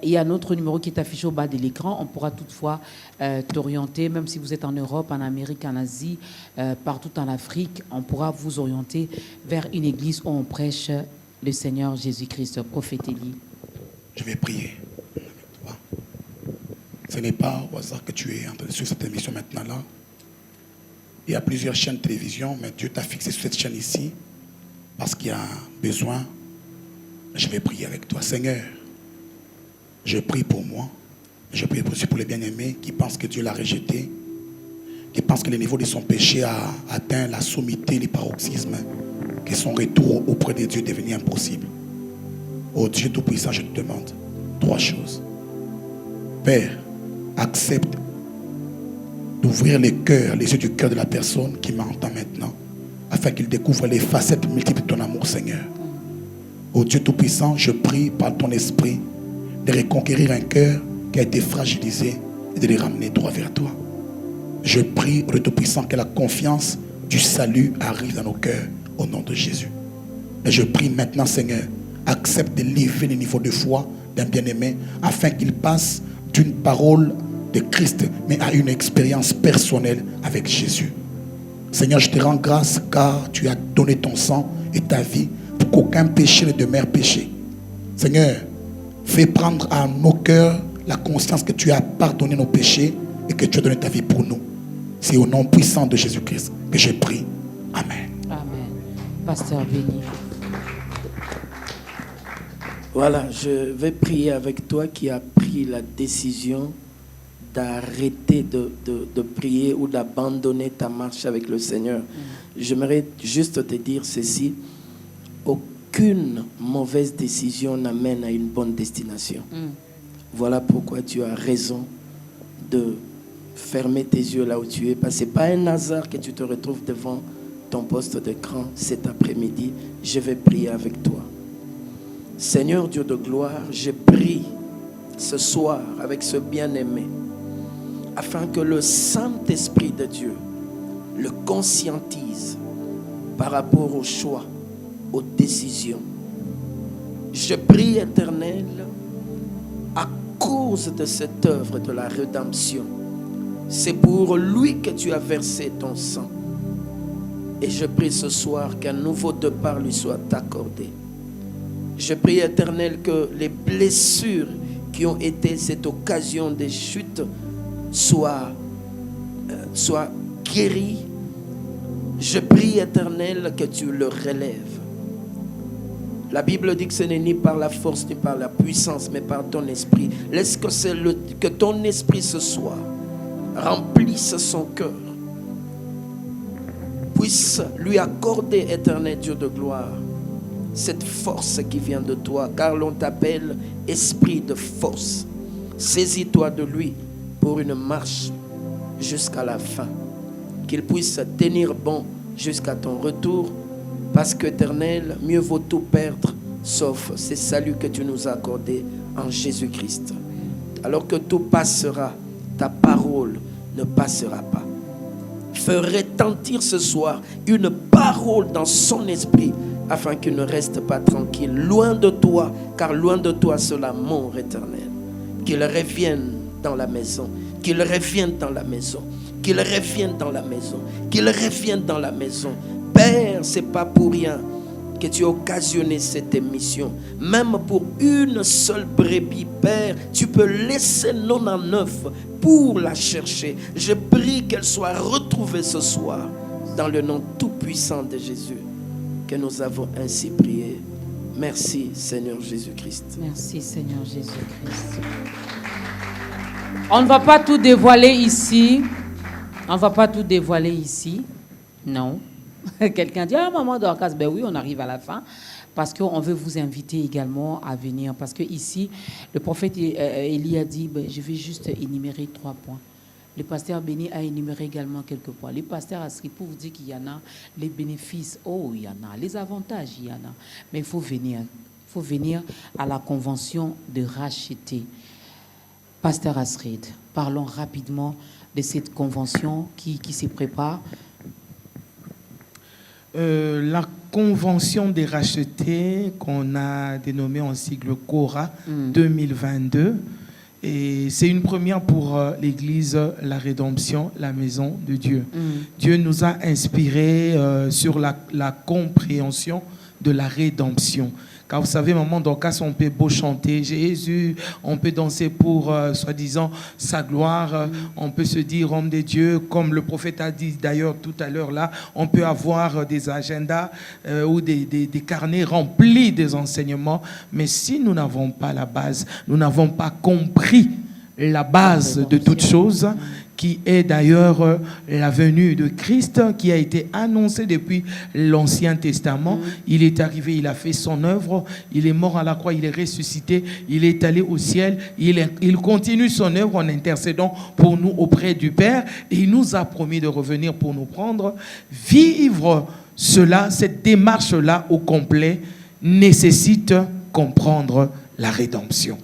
Il y a notre numéro qui est affiché au bas de l'écran. On pourra toutefois t'orienter, même si vous êtes en Europe, en Amérique, en Asie, partout en Afrique, on pourra vous orienter vers une église où on prêche le Seigneur Jésus-Christ. Prophète Élie. Je vais prier avec toi. Ce n'est pas au hasard que tu es sur cette émission maintenant-là. Il y a plusieurs chaînes de télévision, mais Dieu t'a fixé sur cette chaîne ici parce qu'il y a un besoin. Je vais prier avec toi. Seigneur, je prie pour moi. Je prie aussi pour les bien-aimés qui pensent que Dieu l'a rejeté, qui pensent que le niveau de son péché a atteint la sommité, les paroxysmes, que son retour auprès de Dieu est devenu impossible. Oh Dieu Tout-Puissant, je te demande 3 choses. Père, accepte d'ouvrir les yeux du cœur de la personne qui m'entend maintenant, afin qu'il découvre les facettes multiples de ton amour, Seigneur. Oh Dieu Tout-Puissant, je prie par ton esprit de reconquérir un cœur qui a été fragilisé et de les ramener droit vers toi. Je prie, Dieu Tout-Puissant, que la confiance du salut arrive dans nos cœurs au nom de Jésus. Et je prie maintenant, Seigneur, accepte d'élever le niveau de foi d'un bien-aimé afin qu'il passe d'une parole de Christ, mais à une expérience personnelle avec Jésus. Seigneur, je te rends grâce car tu as donné ton sang et ta vie pour qu'aucun péché ne demeure péché. Seigneur, fais prendre à nos cœurs la conscience que tu as pardonné nos péchés et que tu as donné ta vie pour nous. C'est au nom puissant de Jésus-Christ que je prie. Amen. Amen. Pasteur béni. Voilà, je vais prier avec toi qui as pris la décision d'arrêter de prier ou d'abandonner ta marche avec le Seigneur. J'aimerais juste te dire ceci. Aucune mauvaise décision n'amène à une bonne destination. Voilà pourquoi tu as raison de fermer tes yeux là où tu es. Parce que ce n'est pas un hasard que tu te retrouves devant ton poste d'écran cet après-midi. Je vais prier avec toi. Seigneur Dieu de gloire, je prie ce soir avec ce bien-aimé afin que le Saint-Esprit de Dieu le conscientise par rapport aux choix, aux décisions. Je prie, Éternel, à cause de cette œuvre de la rédemption, c'est pour lui que tu as versé ton sang. Et je prie ce soir qu'un nouveau départ lui soit accordé. Je prie, Éternel, que les blessures qui ont été cette occasion de chute soient guéries. Je prie, Éternel, que tu le relèves. La Bible dit que ce n'est ni par la force ni par la puissance, mais par ton esprit. Laisse que ton esprit ce soir remplisse son cœur, puisse lui accorder, Éternel Dieu de gloire, cette force qui vient de toi, car l'on t'appelle esprit de force. Saisis-toi de lui pour une marche jusqu'à la fin, qu'il puisse tenir bon jusqu'à ton retour, parce qu'Éternel, mieux vaut tout perdre, sauf ce salut que tu nous as accordé en Jésus-Christ. Alors que tout passera, ta parole ne passera pas. Fais retentir ce soir une parole dans son esprit, afin qu'il ne reste pas tranquille, loin de toi, car loin de toi c'est l'amour éternel. Qu'il revienne dans la maison, qu'il revienne dans la maison, qu'il revienne dans la maison, qu'il revienne dans la maison. Père, c'est pas pour rien que tu as occasionné cette émission. Même pour une seule brebis, Père, tu peux laisser 99 pour la chercher. Je prie qu'elle soit retrouvée ce soir dans le nom tout-puissant de Jésus, que nous avons ainsi prié. Merci, Seigneur Jésus-Christ. Merci, Seigneur Jésus-Christ. On ne va pas tout dévoiler ici. On ne va pas tout dévoiler ici. Non. Quelqu'un dit, ah, maman Dorcas, ben oui, on arrive à la fin. Parce qu'on veut vous inviter également à venir. Parce que ici, le prophète Élie a dit, ben, je vais juste énumérer 3 points. Le pasteur Béni a énuméré également quelques points. Le pasteur Astrid, pour vous dire qu'il y en a les bénéfices, oh, il y en a. Les avantages, il y en a. Mais il faut venir. Il faut venir à la convention de racheter. Pasteur Astrid, parlons rapidement de cette convention qui se prépare. La convention des rachetés qu'on a dénommée en sigle CORA 2022. Et c'est une première pour l'Église, la rédemption, la maison de Dieu. Dieu nous a inspirés sur la compréhension de la rédemption. Car vous savez, maman Dorcas, on peut beau chanter Jésus, on peut danser pour, soi-disant, sa gloire, on peut se dire homme de Dieu, comme le prophète a dit d'ailleurs tout à l'heure là, on peut avoir des agendas ou des carnets remplis des enseignements, mais si nous n'avons pas la base, nous n'avons pas compris la base de toutes choses, qui est d'ailleurs la venue de Christ, qui a été annoncée depuis l'Ancien Testament. Il est arrivé, il a fait son œuvre, il est mort à la croix, il est ressuscité, il est allé au ciel, il continue son œuvre en intercédant pour nous auprès du Père, et il nous a promis de revenir pour nous prendre. Vivre cela, cette démarche-là au complet, nécessite comprendre la rédemption.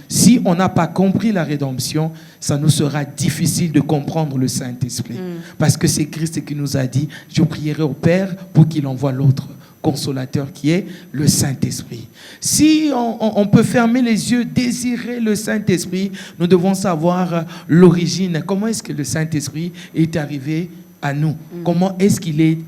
Si on n'a pas compris la rédemption, ça nous sera difficile de comprendre le Saint-Esprit. Parce que c'est Christ qui nous a dit, je prierai au Père pour qu'il envoie l'autre consolateur qui est le Saint-Esprit. Si on peut fermer les yeux, désirer le Saint-Esprit, nous devons savoir l'origine. Comment est-ce que le Saint-Esprit est arrivé à nous? Comment est-ce qu'il est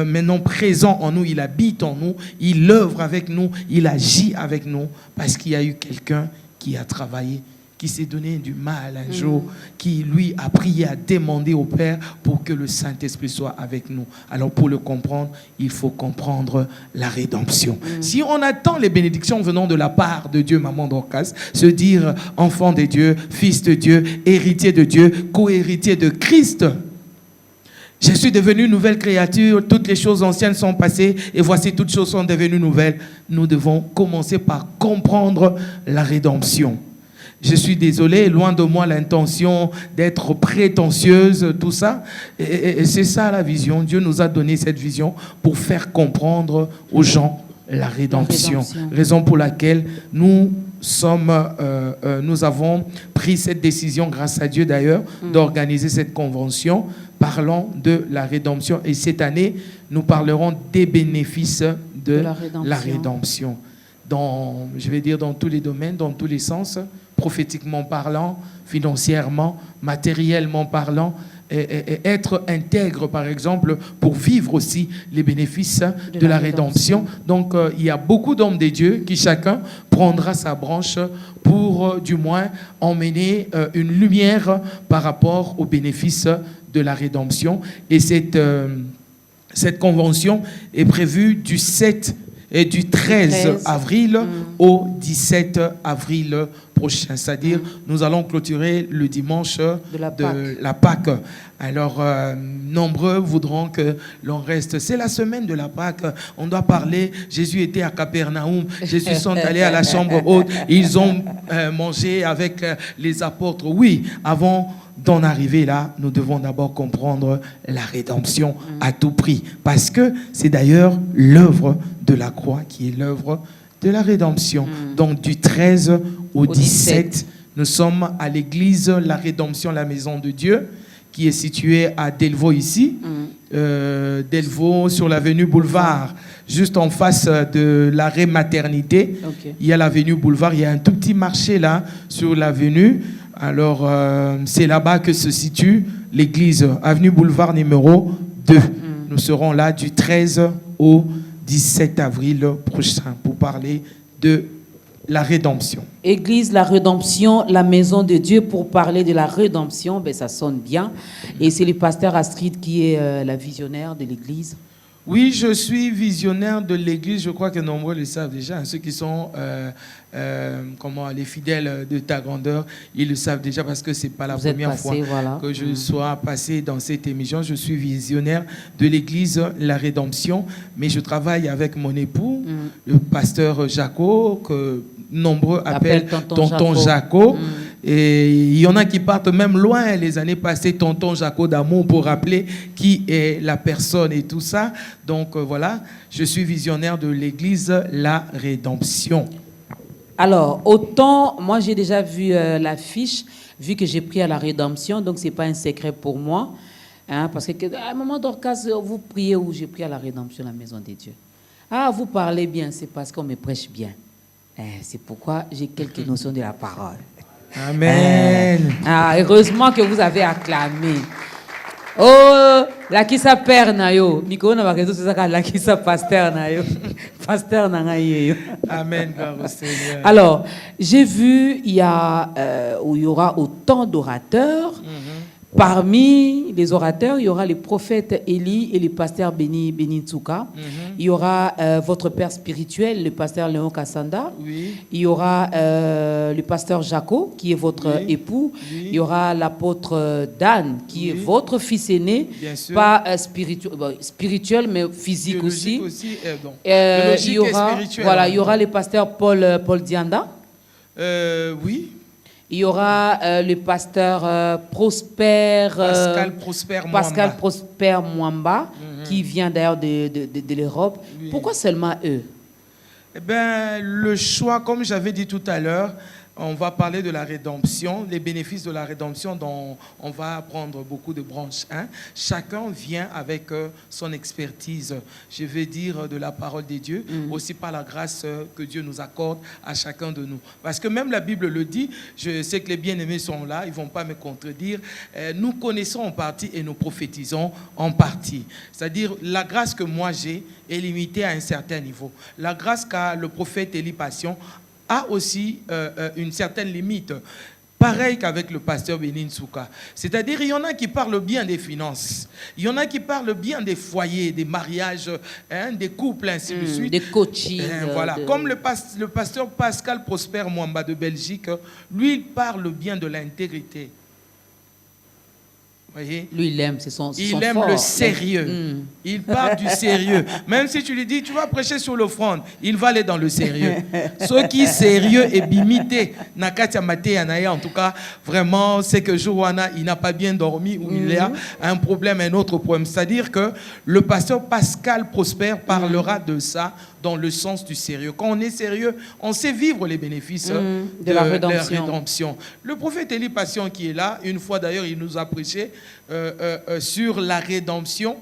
maintenant présent en nous, il habite en nous, il œuvre avec nous, il agit avec nous, parce qu'il y a eu quelqu'un qui a travaillé, qui s'est donné du mal un jour, qui lui a prié, a demandé au Père pour que le Saint-Esprit soit avec nous. Alors pour le comprendre, il faut comprendre la rédemption. Si on attend les bénédictions venant de la part de Dieu, maman Dorcas, se dire enfant de Dieu, fils de Dieu, héritier de Dieu, co-héritier de Christ, je suis devenu une nouvelle créature, toutes les choses anciennes sont passées et voici toutes choses sont devenues nouvelles. Nous devons commencer par comprendre la rédemption. Je suis désolé, loin de moi l'intention d'être prétentieuse, tout ça. Et c'est ça la vision. Dieu nous a donné cette vision pour faire comprendre aux gens la rédemption. Raison pour laquelle nous avons pris cette décision, grâce à Dieu d'ailleurs, d'organiser cette convention parlant de la rédemption. Et cette année, nous parlerons des bénéfices de la rédemption. Je vais dire dans tous les domaines, dans tous les sens, prophétiquement parlant, financièrement, matériellement parlant, et être intègre, par exemple, pour vivre aussi les bénéfices de la rédemption. Donc, il y a beaucoup d'hommes de Dieu qui chacun prendra sa branche pour, du moins, emmener une lumière par rapport aux bénéfices de la rédemption. Et cette convention est prévue du 7 et du 13 avril au 17 avril prochain. C'est-à-dire, nous allons clôturer le dimanche de la Pâque. Alors, nombreux voudront que l'on reste. C'est la semaine de la Pâque. On doit parler. Jésus était à Capernaum. Jésus sont allés à la chambre haute. Ils ont mangé avec les apôtres. Oui, avant d'en arriver là, nous devons d'abord comprendre la rédemption à tout prix. Parce que c'est d'ailleurs l'œuvre de la croix qui est l'œuvre de la rédemption. Donc du 13 au 17, nous sommes à l'église La Rédemption, la maison de Dieu, qui est située à Delvaux ici. Delvaux sur l'avenue Boulevard, juste en face de l'arrêt Maternité. Il y a l'avenue Boulevard, il y a un tout petit marché là sur l'avenue. Alors, c'est là-bas que se situe l'église, avenue Boulevard numéro 2. Nous serons là du 13 au 17 avril prochain pour parler de la rédemption. Église, la rédemption, la maison de Dieu, pour parler de la rédemption, ben, ça sonne bien. Et c'est le pasteur Astrid qui est la visionnaire de l'église. Oui, je suis visionnaire de l'église. Je crois que nombreux le savent déjà. Ceux qui sont les fidèles de ta grandeur, ils le savent déjà parce que c'est pas la première fois que je sois passé dans cette émission. Je suis visionnaire de l'église La Rédemption, mais je travaille avec mon époux, le pasteur Jaco, que nombreux appellent Tonton Jaco. Et il y en a qui partent même loin les années passées, Tonton Jaco d'amour, pour rappeler qui est la personne et tout ça. Donc voilà, je suis visionnaire de l'église La Rédemption. Alors, autant, moi j'ai déjà vu l'affiche, vu que j'ai pris à La Rédemption, donc c'est pas un secret pour moi. Hein, parce qu'à un moment Dorcas, vous priez où j'ai prié à la rédemption, la maison de Dieu. Ah, vous parlez bien, c'est parce qu'on me prêche bien. C'est pourquoi j'ai quelques notions de la parole. Amen. Heureusement que vous avez acclamé. Oh, la qui sa père na yo. Miko na ba c'est ça la qui sa pasteur na yo. Pasteur na yo. Amen, gloire au Seigneur. Alors, j'ai vu où il y aura autant d'orateurs. Parmi les orateurs, il y aura les prophètes Élie et le pasteur Beni Tsouka. Il y aura votre père spirituel, le pasteur Léon Kassanda. Oui. Il y aura le pasteur Jaco, qui est votre époux. Oui. Il y aura l'apôtre Dan, qui est votre fils aîné. Bien sûr. Pas spirituel, mais physique Biologique aussi. Biologique Il y aura, et spirituel. voilà, il y aura le pasteur Paul Dianda. Oui. Il y aura le pasteur Prosper Mwamba, qui vient d'ailleurs de l'Europe. Oui. Pourquoi seulement eux? Eh bien, le choix, comme j'avais dit tout à l'heure, on va parler de la rédemption, les bénéfices de la rédemption dont on va apprendre beaucoup de branches. Hein. Chacun vient avec son expertise, je vais dire, de la parole de Dieu, aussi par la grâce que Dieu nous accorde à chacun de nous. Parce que même la Bible le dit, je sais que les bien-aimés sont là, ils ne vont pas me contredire, nous connaissons en partie et nous prophétisons en partie. C'est-à-dire, la grâce que moi j'ai est limitée à un certain niveau. La grâce qu'a le prophète Élie Passion a aussi une certaine limite. Pareil qu'avec le pasteur Beni Tsouka. C'est-à-dire, il y en a qui parlent bien des finances. Il y en a qui parlent bien des foyers, des mariages, hein, des couples, ainsi de suite. Des coachings. Voilà. Comme le pasteur Pascal Prosper Mwamba de Belgique, lui, il parle bien de l'intégrité. Voyez? Lui, il aime, c'est son Il aime fort. le sérieux. Il parle du sérieux. Même si tu lui dis, tu vas prêcher sur l'offrande, il va aller dans le sérieux. Ce qui est sérieux et bimité, Nakatia Mate Anaya, en tout cas, vraiment, c'est que Joana, il n'a pas bien dormi ou il a un problème, un autre problème. C'est-à-dire que le pasteur Pascal Prosper parlera de ça dans le sens du sérieux. Quand on est sérieux, on sait vivre les bénéfices de la rédemption. Le prophète Élie Passion qui est là, une fois d'ailleurs, il nous a prêché sur la rédemption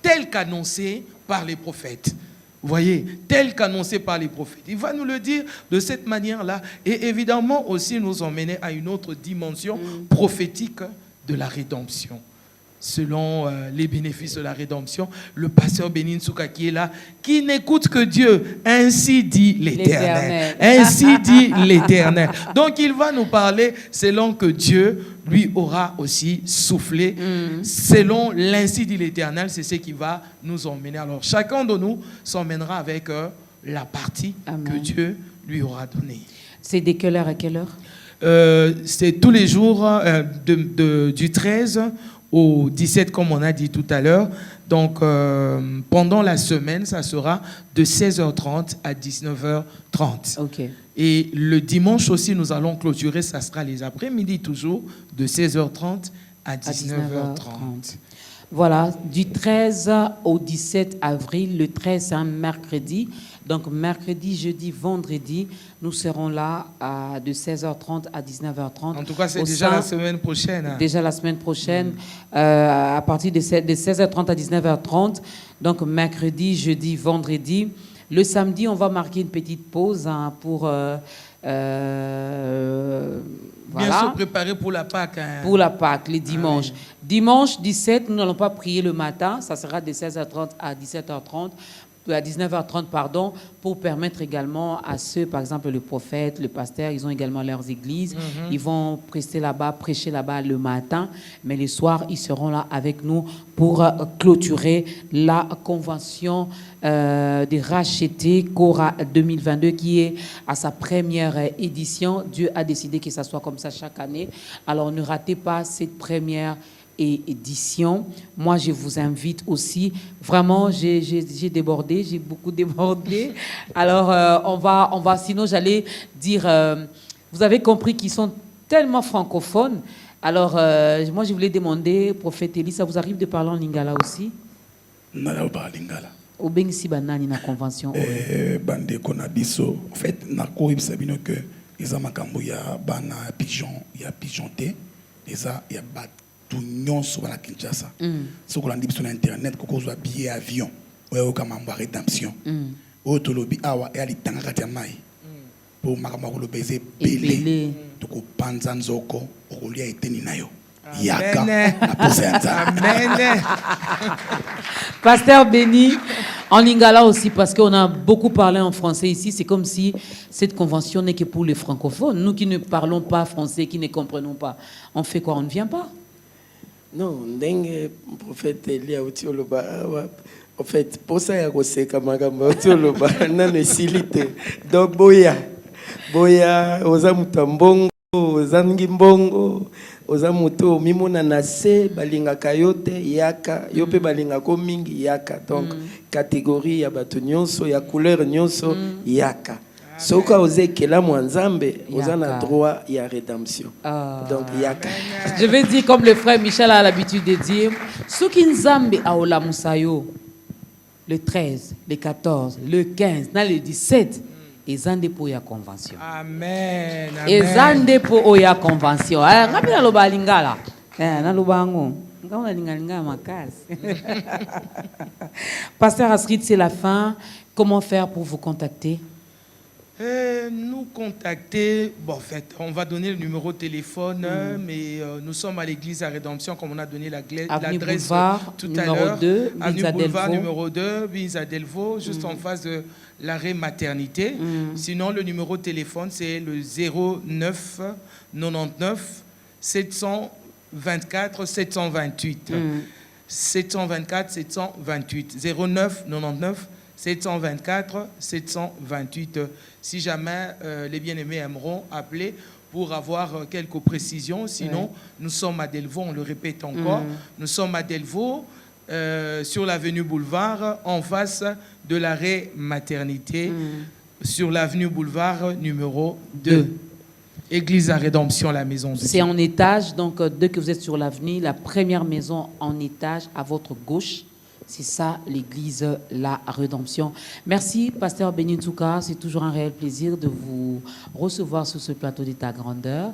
telle qu'annoncée par les prophètes. Vous voyez, telle qu'annoncée par les prophètes. Il va nous le dire de cette manière-là et évidemment aussi nous emmener à une autre dimension prophétique de la rédemption. Selon les bénéfices de la rédemption, le pasteur Beni Tsouka qui est là, qui n'écoute que Dieu, ainsi dit l'Éternel. Ainsi dit l'Éternel. Donc il va nous parler selon que Dieu lui aura aussi soufflé. Selon l'ainsi dit l'Éternel, c'est ce qui va nous emmener. Alors chacun de nous s'emmènera avec la partie que Dieu lui aura donnée. C'est de quelle heure à quelle heure? C'est tous les jours du 13 au 17, comme on a dit tout à l'heure. Donc, pendant la semaine, ça sera de 16h30 à 19h30. Okay. Et le dimanche aussi, nous allons clôturer, ça sera les après-midi toujours, de 16h30 à 19h30. Voilà, du 13 au 17 avril, le 13 c'est un mercredi. Donc mercredi, jeudi, vendredi, nous serons là de 16h30 à 19h30. En tout cas, c'est déjà la semaine prochaine. Hein. Déjà la semaine prochaine, à partir de 16h30 à 19h30. Donc mercredi, jeudi, vendredi. Le samedi, on va marquer une petite pause pour... Bien se préparer pour la Pâque. Hein. Pour la Pâque, les dimanches. Oui. Dimanche 17, nous n'allons pas prier le matin. Ça sera de 16h30 à 17h30. À 19h30, pardon, pour permettre également à ceux, par exemple le prophète, le pasteur, ils ont également leurs églises. Ils vont prêcher là-bas le matin, mais les soirs, ils seront là avec nous pour clôturer la convention des rachetés Cora 2022 qui est à sa première édition. Dieu a décidé que ça soit comme ça chaque année. Alors ne ratez pas cette première édition. Moi, je vous invite aussi. Vraiment, j'ai débordé, j'ai beaucoup débordé. Alors, on va. Sinon, j'allais dire. Vous avez compris qu'ils sont tellement francophones. Alors, moi, je voulais demander, prophète Élie, ça vous arrive de parler en lingala aussi? Non, je parle en lingala. Au Bengsi Banani na convention. Bande Konabiso. En fait, nako il sabino que ils ont makambo ya bana pigeon, il y a pigeonté, il y a bat bato nyonso bana Kinshasa. Soko landi biso na internet koko zo billet avion. Oyo kama mwa rédemption. Oyo tolobi awa e ali tanga kati ya mai. Po makama ko lobeze belé. Toko panza nzoko okolia eteni na yo. Yaka na posa ya Nzambe. Amen. Pasteur Béni, en lingala aussi, parce qu'on a beaucoup parlé en français ici, c'est comme si cette convention n'est que pour les francophones. Nous qui ne parlons pas français, qui ne comprenons pas, on fait quoi? On ne vient pas? Non, ndenge prophète Elia utioloba en fait pour ça ya koseka makambo utioloba nane silite donc boya oza mutambongo oza ngibongo oza muto mimona na se balingaka yote yaka yope balingako mingi yaka donc catégorie ya bato nyonso ya couleur nyonso yaka soka oze kela mwanzambe oza na droit ya rédemption donc yaka. Je vais dire comme le frère Michel a l'habitude de dire, Souki Nzambe aola musayo le 13, le 14, le 15, dans le 17 ezande po ya convention. Amen. Ezande po oya convention. Ngapi na loba lingala. Na loba ngo. Ngao na lingalinga makasi. Pasteur Astrid, c'est la fin. Comment faire pour vous contacter? Nous contacter, bon, en fait, on va donner le numéro de téléphone, mais nous sommes à l'église à Rédemption, comme on a donné l'adresse tout à l'heure. Avenue Boulevard, numéro 2, Binza Delvaux, juste en face de l'arrêt maternité. Sinon, le numéro de téléphone, c'est le 09 99 724 728. 724 728. 09 99 724 728. Si jamais les bien-aimés aimeront appeler pour avoir quelques précisions. Sinon, nous sommes à Delvaux, on le répète encore. Nous sommes à Delvaux, sur l'avenue Boulevard, en face de l'arrêt maternité, sur l'avenue Boulevard numéro 2. Église à Rédemption, la maison de Dieu. C'est en étage, donc dès que vous êtes sur l'avenue, la première maison en étage à votre gauche. C'est ça, l'église La Rédemption. Merci, Pasteur Béni Ntouka. C'est toujours un réel plaisir de vous recevoir sur ce plateau d'État Grandeur.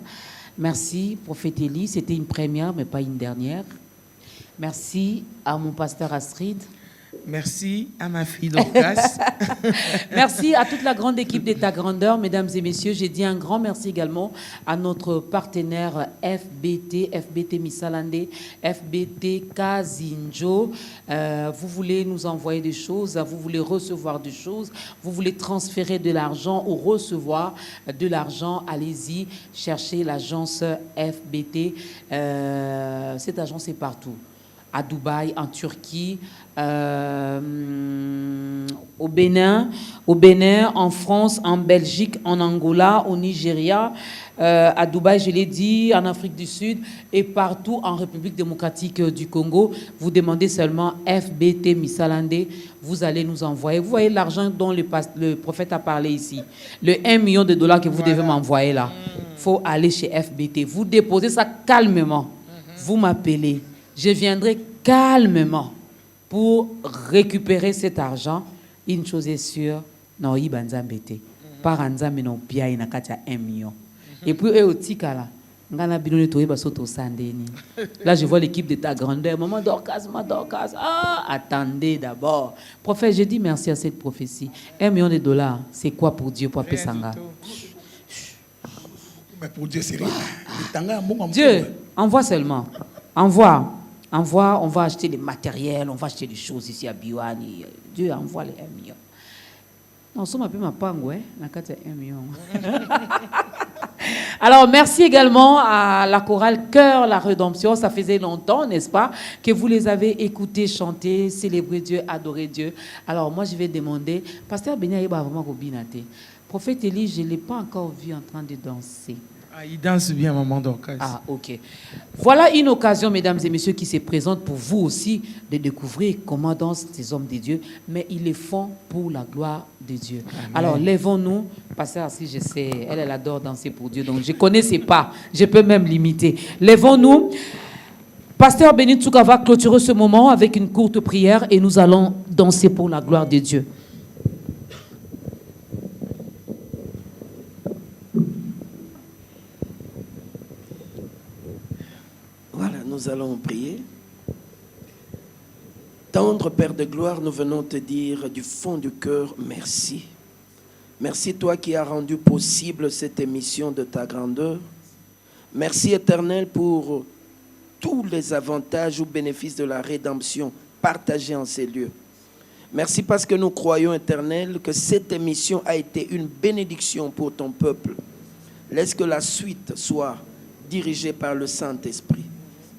Merci, Prophète Élie. C'était une première, mais pas une dernière. Merci à mon pasteur Astrid. Merci à ma fille Dorcas. Merci à toute la grande équipe d'État Grandeur, mesdames et messieurs. J'ai dit un grand merci également à notre partenaire FBT Misalande, FBT Kazinjo. Vous voulez nous envoyer des choses, vous voulez recevoir des choses, vous voulez transférer de l'argent ou recevoir de l'argent, allez-y, cherchez l'agence FBT. Cette agence est partout. À Dubaï, en Turquie, au Bénin, en France, en Belgique, en Angola, au Nigeria, à Dubaï, je l'ai dit, en Afrique du Sud et partout en République démocratique du Congo. Vous demandez seulement FBT Misalande, vous allez nous envoyer. Vous voyez l'argent dont le prophète a parlé ici, le 1 million de dollars que vous devez m'envoyer là. Il faut aller chez FBT. Vous déposez ça calmement. Vous m'appelez. Je viendrai calmement pour récupérer cet argent. Une chose est sûre, non, il va n'zambete. Par Nzambe non bien il n'a qu'à 1 million. Et puis eux au tikala, ngana binone toye basoto sandeni. Là je vois l'équipe d'État Grandeur, maman Dorcas. Ah, attendez d'abord. Prophète, je dis merci à cette prophétie. 1 million de dollars, c'est quoi pour Dieu, pour Sanga? Mais pour Dieu, c'est rien. Dieu, envoie seulement. Envoie, on va acheter des matériels, on va acheter des choses ici à Biwani. Dieu envoie les 1 million. Non, ça m'appelle ma pangue, la carte 1 million. Alors, merci également à la chorale Cœur la Rédemption. Ça faisait longtemps, n'est-ce pas, que vous les avez écoutés chanter, célébrer Dieu, adorer Dieu. Alors, moi, je vais demander, Pasteur Béni va vraiment robinate. Prophète Élie, je ne l'ai pas encore vu en train de danser. Ah, il danse bien, maman Dorcas. Ah, ok. Voilà une occasion, mesdames et messieurs, qui se présente pour vous aussi de découvrir comment dansent ces hommes de Dieu, mais ils le font pour la gloire de Dieu. Amen. Alors, lèvons-nous. Pasteur Assis, je sais, elle adore danser pour Dieu, donc je connais ses pas. Je peux même l'imiter. Lèvons-nous. Pasteur Béni Ntouka va clôturer ce moment avec une courte prière et nous allons danser pour la gloire de Dieu. nous allons prier. Tendre Père de gloire, nous venons te dire du fond du cœur, merci. Merci toi qui as rendu possible cette émission de ta grandeur. Merci Éternel pour tous les avantages ou bénéfices de la rédemption partagés en ces lieux. Merci parce que nous croyons, Éternel, que cette émission a été une bénédiction pour ton peuple. Laisse que la suite soit dirigée par le Saint-Esprit.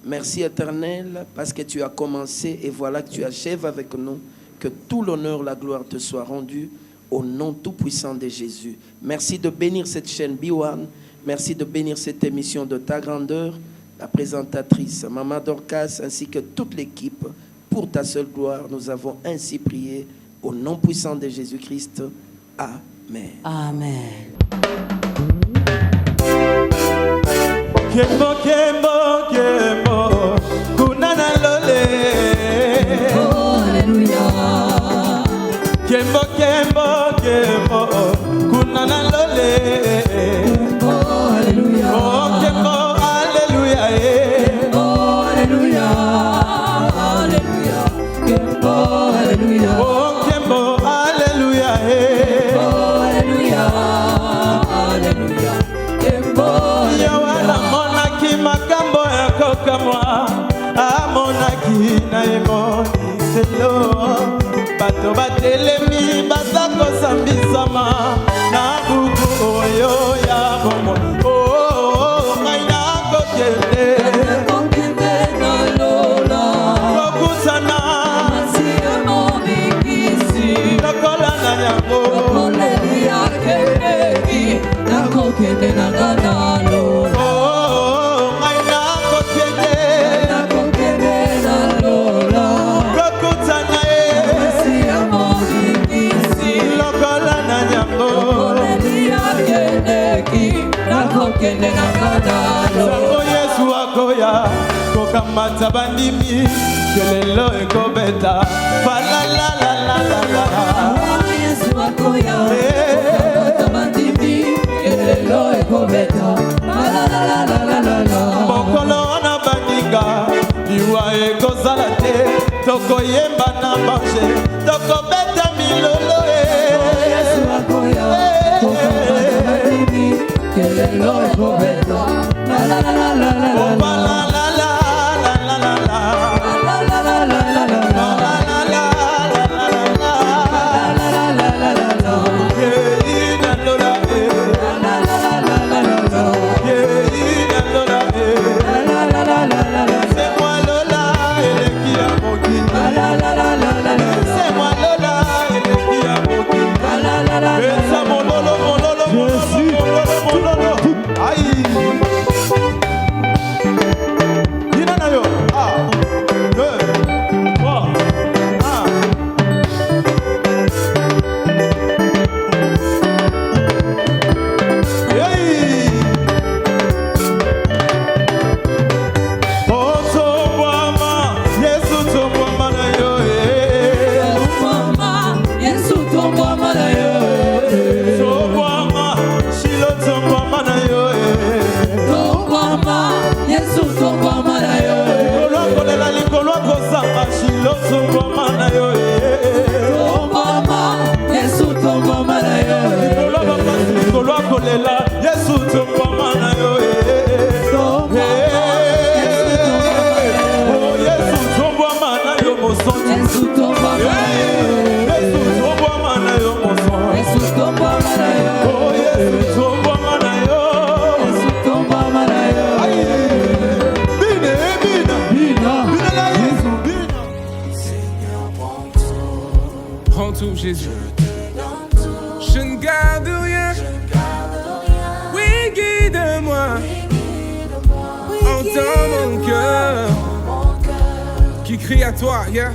Merci, Éternel, parce que tu as commencé et voilà que tu achèves avec nous. Que tout l'honneur, la gloire te soit rendue au nom tout-puissant de Jésus. Merci de bénir cette chaîne B1. Merci de bénir cette émission de ta grandeur. La présentatrice, Maman Dorcas, ainsi que toute l'équipe. Pour ta seule gloire, nous avons ainsi prié au nom puissant de Jésus-Christ. Amen. Amen. Kembo, kembo, kembo, kunana lole. Oh, alléluia. Kembo, kembo, kembo, kunana lole. Oh, alléluia. Oh, kembo, alléluia, eh. Oh, alléluia. Alléluia. Oh, alléluia. Oh, kembo, alléluia, eh. Oh, alléluia. Alléluia. Yawala monaki makambo ya kokamwa amonaki na emoni selo bato batelemi baza kosambisama na buku oyo ya bomo ngai nakokende kokutana lokola na yango sango Yesu akoya kokamata bandimi kelelo ekobeta falalalalala Yesu akoya kokamata bandimi kelelo ekobeta falalalalala mokolo wana baninga liwa ekozala te tokoyemba na marche tokobeta milolo Yesu akoya kokamata bandimi kelelo ekobeta falalalalala Yesu tomboma na yo oh Yesu tomboma na yo moson Yesu tomboma na yo Yesu tomboma na yo moson Yesu tomboma na yo oh Yesu tomboma na yo Yesu tomboma na yo bina la Yesu bina Seigneur prends tout Jésus je ne garde rien. Oui, guide-moi. Entends mon cœur qui crie à toi, yeah.